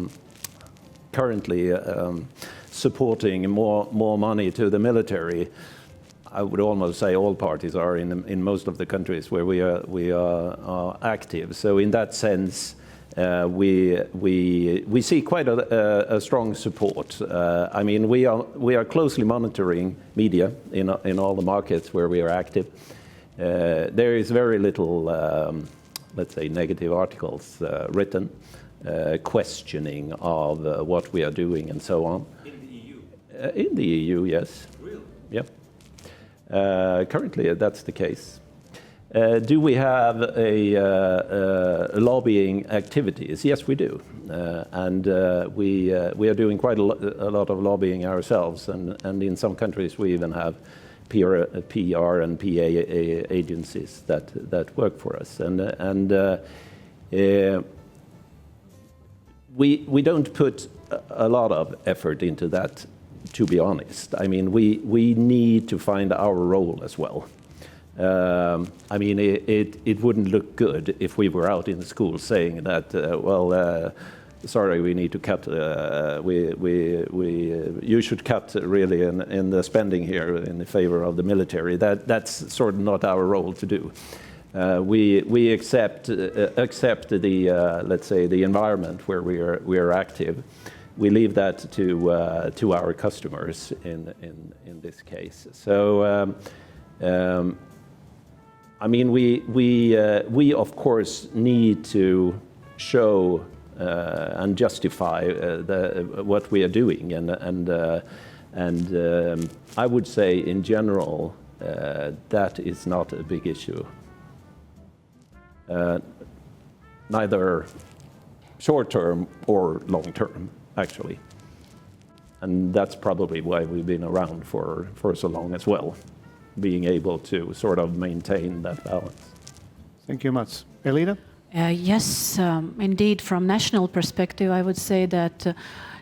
currently supporting more money to the military, I would almost say all parties are in most of the countries where we are active. So in that sense, we see quite a strong support. I mean, we are closely monitoring media in all the markets where we are active. There is very little, let's say, negative articles written, questioning of what we are doing and so on. In the EU, yes. Really? Yeah. Currently, that's the case. Do we have a lobbying activities? Yes, we do, and we are doing quite a lot of lobbying ourselves, and in some countries we even have PR and PA agencies that work for us, and we don't put a lot of effort into that. To be honest, I mean, we need to find our role as well. I mean, it wouldn't look good if we were out in the schools saying that, well, sorry, we need to cut. You should cut really in the spending here in the favor of the military. That's sort of not our role to do. We accept the let's say the environment where we are active. We leave that to our customers in this case. So, I mean, we of course need to show and justify what we are doing, and I would say in general that is not a big issue. Neither short term or long term. Actually. And that's probably why we've been around for so long as well, being able to sort of maintain that balance. Thank you much. Elīna? Yes, indeed, from national perspective, I would say that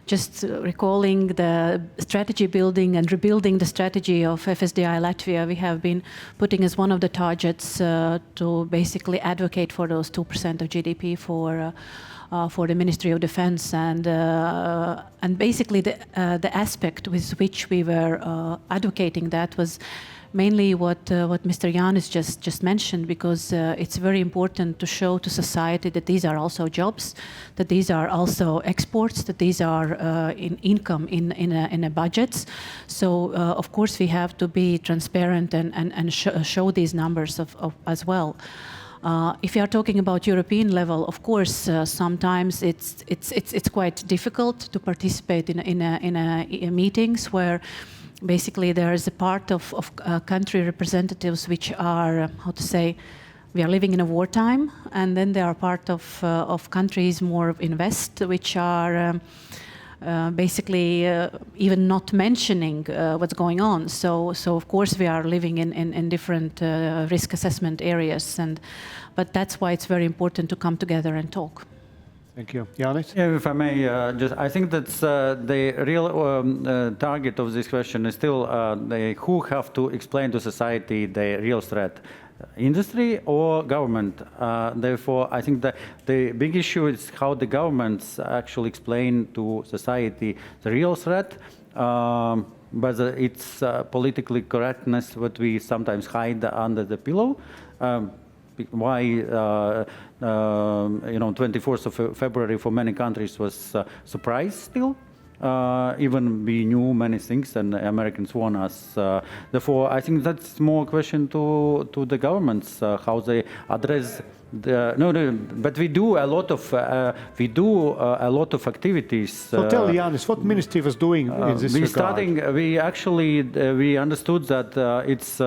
just recalling the strategy building and rebuilding the strategy of FSDI Latvia, we have been putting as one of the targets to basically advocate for those 2% of GDP for the Ministry of Defense, and basically the aspect with which we were advocating that was mainly what Mr. Jānis just mentioned, because it's very important to show to society that these are also jobs, that these are also exports, that these are income in a budgets. So of course we have to be transparent and show these numbers as well. If you are talking about European level, of course, sometimes it's quite difficult to participate in meetings where basically there is a part of country representatives which are, how to say, we are living in a wartime, and then there are part of countries more in West which are basically even not mentioning what's going on. So of course we are living in different risk assessment areas, but that's why it's very important to come together and talk. Thank you. Jānis? Yeah, if I may, I think that's the real target of this question is still who have to explain to society the real threat, industry or government. Therefore, I think that the big issue is how the governments actually explain to society the real threat, whether it's politically correctness, what we sometimes hide under the pillow. Why 24th of February for many countries was a surprise still. Even we knew many things and Americans warned us. Therefore, I think that's more a question to the governments, how they address but we do a lot of activities. So tell Jānis, what ministry was doing in this regard? We understood that it's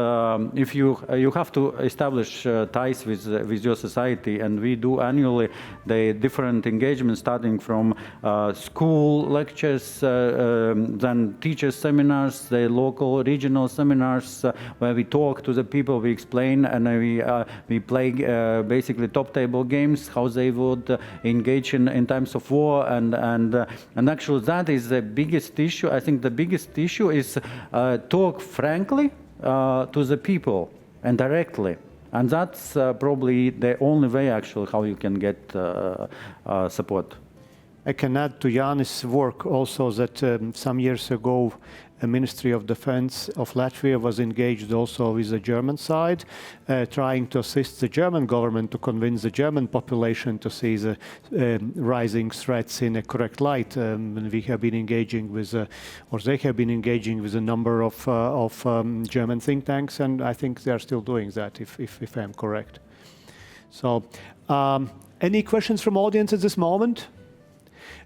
if you have to establish ties with your society, and we do annually the different engagements, starting from school lectures, then teacher seminars, the local regional seminars where we talk to the people, we explain, and we play basically top table games, how they would engage in times of war, and actually that is the biggest issue. I think the biggest issue is talk frankly to the people and directly, and that's probably the only way actually how you can get support. I can add to Jānis' work also that some years ago the Ministry of Defense of Latvia was engaged also with the German side, trying to assist the German government to convince the German population to see the rising threats in a correct light. We have been engaging with, or they have been engaging with a number of German think tanks, and I think they are still doing that, if I am correct. So, any questions from audience at this moment?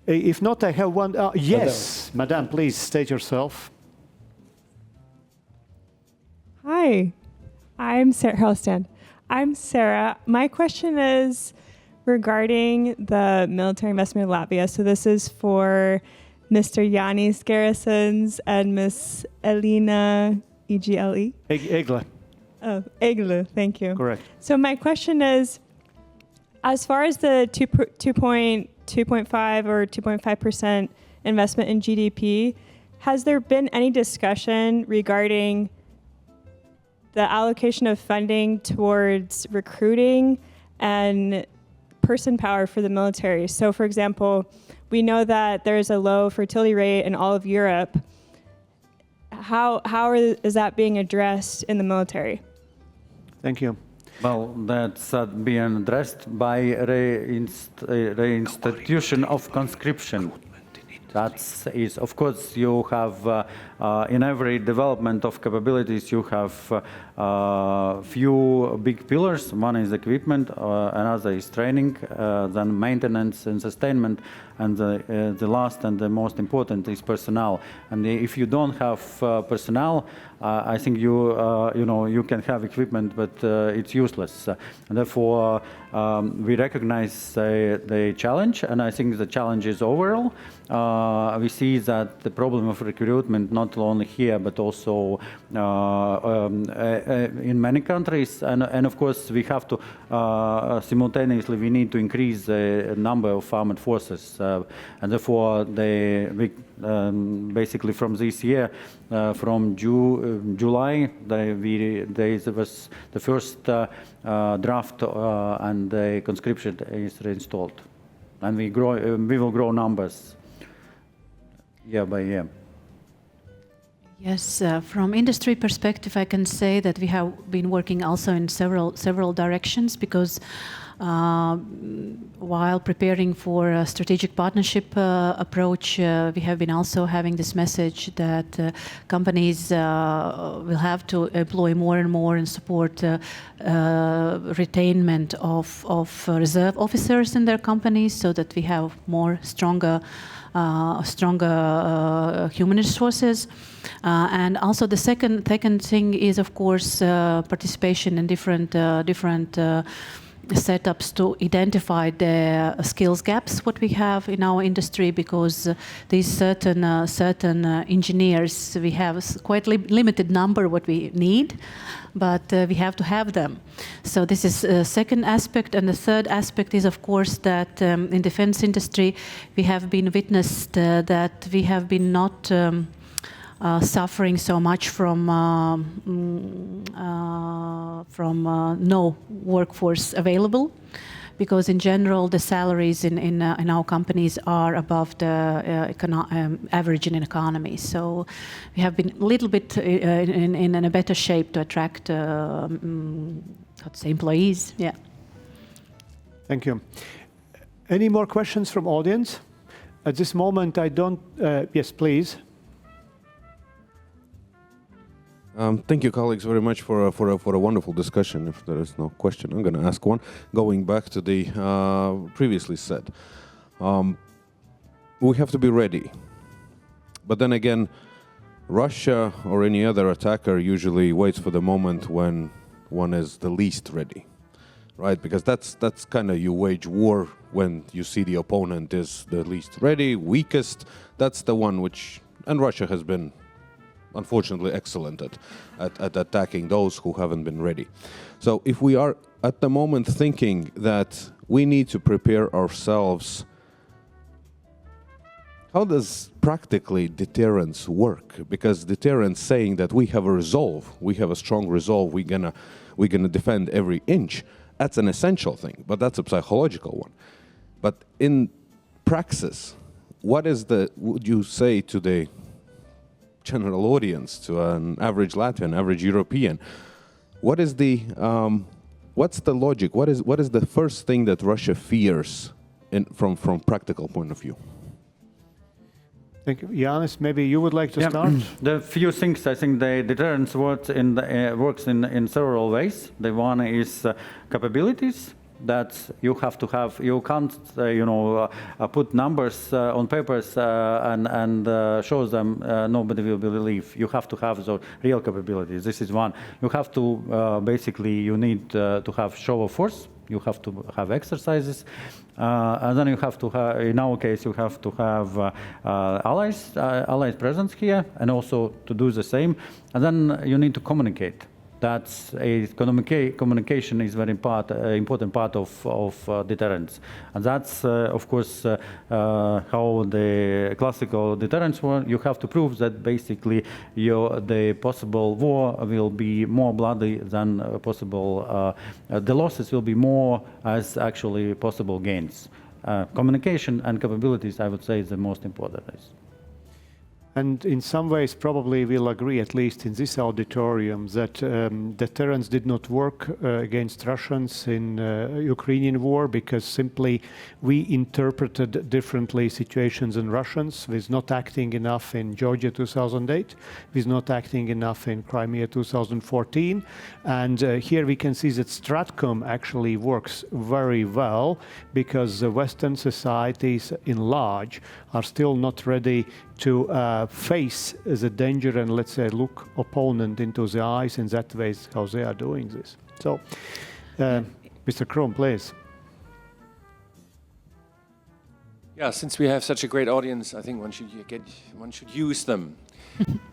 If not, I have one. Yes, Madame, please state yourself. Hi, I'm Sarah. My question is regarding the military investment in Latvia. So this is for Mr. Jānis GARISONS and Miss Elīna, EGLE? EGLE. Oh, EGLE, thank you. Correct. So my question is, as far as the 2.5 or 2.5% investment in GDP, has there been any discussion regarding the allocation of funding towards recruiting and person power for the military? So for example, we know that there's a low fertility rate in all of Europe. How is that being addressed in the military? Thank you. Well, that's being addressed by reinstitution of conscription. That is, of course, you have in every development of capabilities, you have few big pillars. One is equipment, another is training, then maintenance and sustainment, and the last and the most important is personnel. And if you don't have personnel, I think you can have equipment, but it's useless. And therefore, we recognize the challenge, and I think the challenge is overall. We see that the problem of recruitment, not only here, but also in many countries, and of course we have to simultaneously we need to increase the number of armed forces, and therefore basically from this year, from July, there was the first draft, and the conscription is reinstalled, and we will grow numbers year by year. Yes, from industry perspective, I can say that we have been working also in several directions, because while preparing for a strategic partnership approach, we have been also having this message that companies will have to employ more and more and support retainment of reserve officers in their companies, so that we have more stronger human resources. And also the second thing is, of course, participation in different setups to identify the skills gaps what we have in our industry, because these certain engineers, we have quite limited number what we need, but we have to have them. So this is a second aspect, and the third aspect is, of course, that in defense industry we have been witnessed that we have been not suffering so much from no workforce available, because in general the salaries in our companies are above the average in an economy. So we have been a little bit in a better shape to attract employees. Yeah. Thank you. Any more questions from audience? At this moment, I don't. Yes, please. Thank you, colleagues, very much for a wonderful discussion. If there is no question, I'm going to ask one. Going back to the previously said, we have to be ready. But then again, Russia or any other attacker usually waits for the moment when one is the least ready, right? Because that's kind of you wage war when you see the opponent is the least ready, weakest. That's the one which, and Russia has been unfortunately excellent at attacking those who haven't been ready. So if we are at the moment thinking that we need to prepare ourselves, how does practically deterrence work? Because deterrence saying that we have a resolve, we have a strong resolve, we're gonna defend every inch, that's an essential thing, but that's a psychological one. But in praxis, would you say to the general audience, to an average Latvian, average European, what's the logic? What is the first thing that Russia fears from practical point of view? Thank you. Jānis, maybe you would like to start? The few things, I think the deterrence works in several ways. The one is capabilities. That you have to have. You can't, put numbers on papers and show them. Nobody will believe. You have to have the real capabilities. This is one. You have to you need to have show of force. You have to have exercises, and then you have to have. In our case, you have to have allies presence here, and also to do the same. And then you need to communicate. That's communication is very important part of deterrence, and that's of course how the classical deterrence works. You have to prove that basically the possible war will be more bloody than possible. The losses will be more as actually possible gains. Communication and capabilities, I would say, is the most important. And in some ways, probably we'll agree, at least in this auditorium, that deterrence did not work against Russians in Ukrainian war because simply we interpreted differently situations in Russians, with not acting enough in Georgia 2008, with not acting enough in Crimea 2014. And here we can see that Stratcom actually works very well because the Western societies in large are still not ready to face the danger and, let's say, look opponent into the eyes in that way is how they are doing this. So, Mr. Krom, please. Yeah, since we have such a great audience, I think one should use them.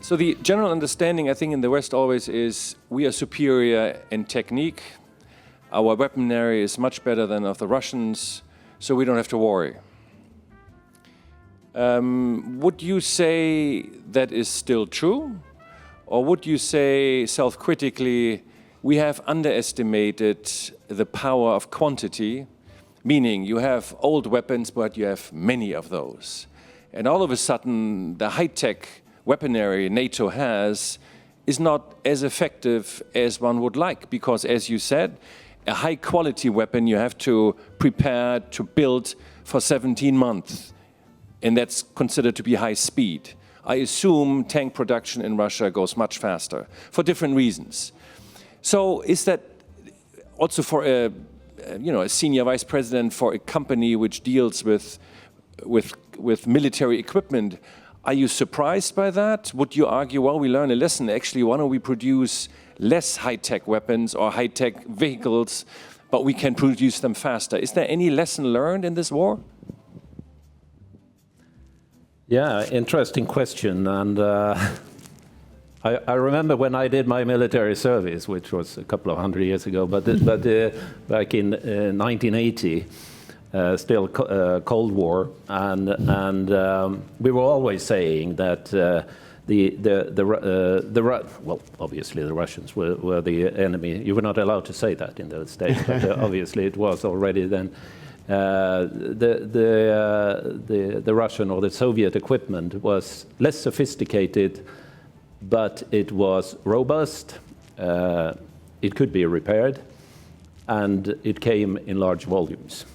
So the general understanding, I think, in the West always is we are superior in technique. Our weaponry is much better than of the Russians, so we don't have to worry. Would you say that is still true? Or would you say self-critically, we have underestimated the power of quantity, meaning you have old weapons, but you have many of those. And all of a sudden, the high-tech weaponry NATO has is not as effective as one would like, because as you said, a high-quality weapon you have to prepare to build for 17 months. And that's considered to be high speed. I assume tank production in Russia goes much faster for different reasons. So is that also for a senior vice president for a company which deals with military equipment? Are you surprised by that? Would you argue, well, we learn a lesson. Actually, why don't we produce less high-tech weapons or high-tech vehicles, but we can produce them faster? Is there any lesson learned in this war? Yeah, interesting question. And I remember when I did my military service, which was a couple of 100 years ago, but back in 1980, still Cold War, and we were always saying that well, obviously the Russians were the enemy. You were not allowed to say that in those days, but obviously it was already then. The Russian or the Soviet equipment was less sophisticated, but it was robust, it could be repaired, and it came in large volumes.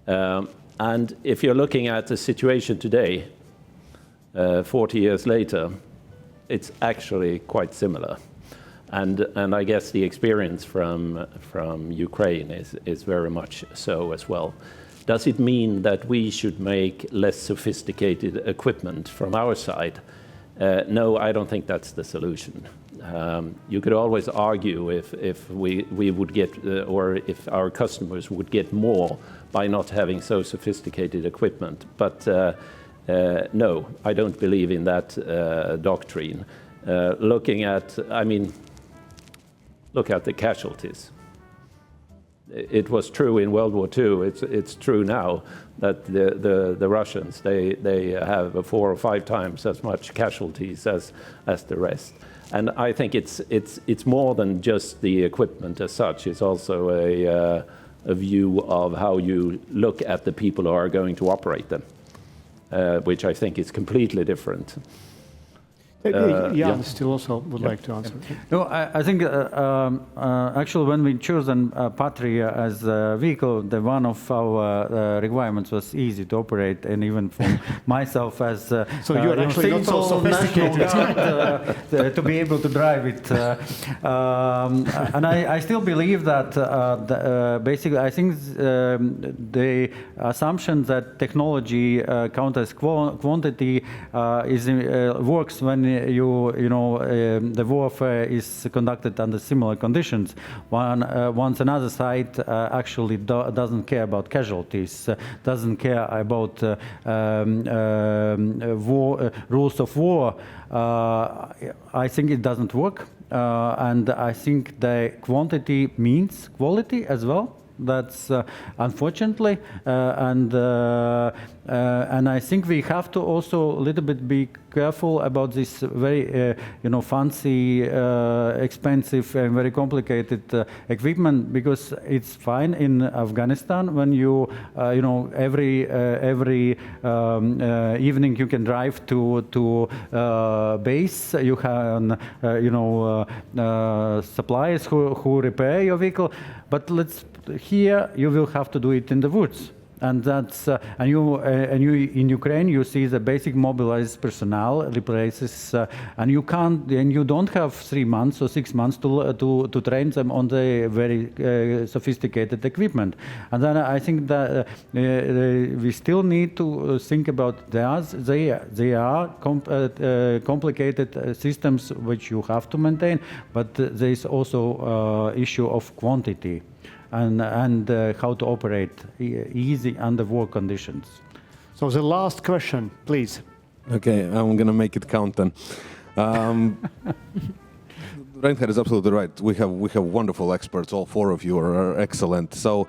And if you're looking at the situation today, 40 years later, it's actually quite similar. And I guess the experience from Ukraine is very much so as well. Does it mean that we should make less sophisticated equipment from our side? No, I don't think that's the solution. You could always argue if we would get, or if our customers would get more by not having so sophisticated equipment. But no, I don't believe in that doctrine. Looking at, look at the casualties. It was true in World War II. It's true now that the Russians they have 4 or 5 times as much casualties as the rest. And I think it's more than just the equipment as such. It's also a view of how you look at the people who are going to operate them, which I think is completely different. Jānis still also would like to answer. No, I think actually when we chosen Patria as a vehicle, one of our requirements was easy to operate, and even for myself as so you're actually not so sophisticated to be able to drive it. And I still believe that basically I think the assumption that technology counters quantity works when the warfare is conducted under similar conditions. Once another side actually doesn't care about casualties, doesn't care about rules of war, I think it doesn't work. And I think the quantity means quality as well. That's unfortunately, and I think we have to also a little bit be careful about this very, fancy, expensive, and very complicated equipment, because it's fine in Afghanistan when you, every evening you can drive to base. You have, suppliers who repair your vehicle, but here you will have to do it in the woods. And that's and you in Ukraine you see the basic mobilized personnel replaces and you don't have 3 months or 6 months to train them on the very sophisticated equipment. And then I think that we still need to think about they are complicated systems which you have to maintain, but there is also issue of quantity. And how to operate easy under war conditions. So the last question, please. Okay, I'm going to make it count then. Reinhard is absolutely right. We have wonderful experts. All 4 of you are excellent. So,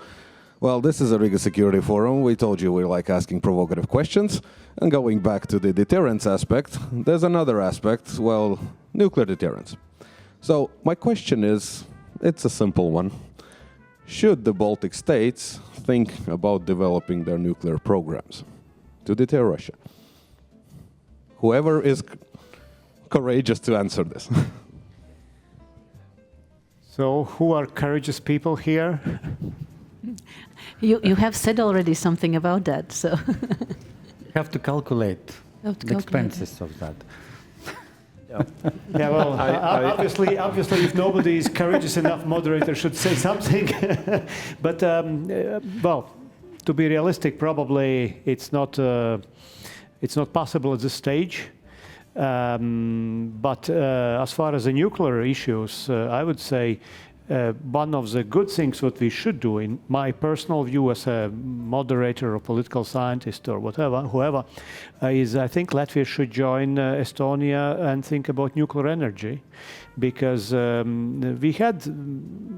well, this is a Riga Security Forum. We told you we like asking provocative questions. And going back to the deterrence aspect, there's another aspect, well, nuclear deterrence. So my question is, it's a simple one. Should the Baltic states think about developing their nuclear programs to deter Russia? Whoever is courageous to answer this. So, who are courageous people here? You have said already something about that, so. You have to calculate the expenses of that. Yeah, well, obviously, if nobody is courageous enough, moderator should say something. But well, to be realistic, probably it's not possible at this stage. But as far as the nuclear issues, I would say one of the good things what we should do, in my personal view as a moderator or political scientist or whoever, is I think Latvia should join Estonia and think about nuclear energy, because we had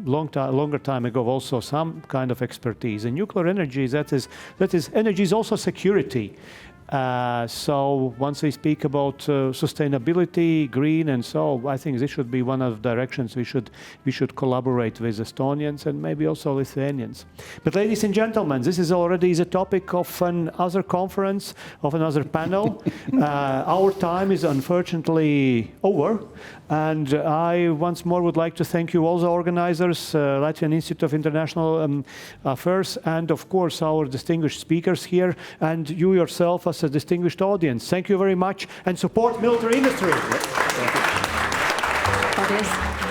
longer time ago also some kind of expertise in nuclear energy. That is energy is also security. So once we speak about sustainability, green, and so, I think this should be one of the directions we should collaborate with Estonians and maybe also Lithuanians. But ladies and gentlemen, this is already the topic of another conference, of another panel. Our time is unfortunately over, and I once more would like to thank you all the organizers, Latvian Institute of International Affairs, and of course our distinguished speakers here, and you yourself as a distinguished audience. Thank you very much, and support military industry. Paldies.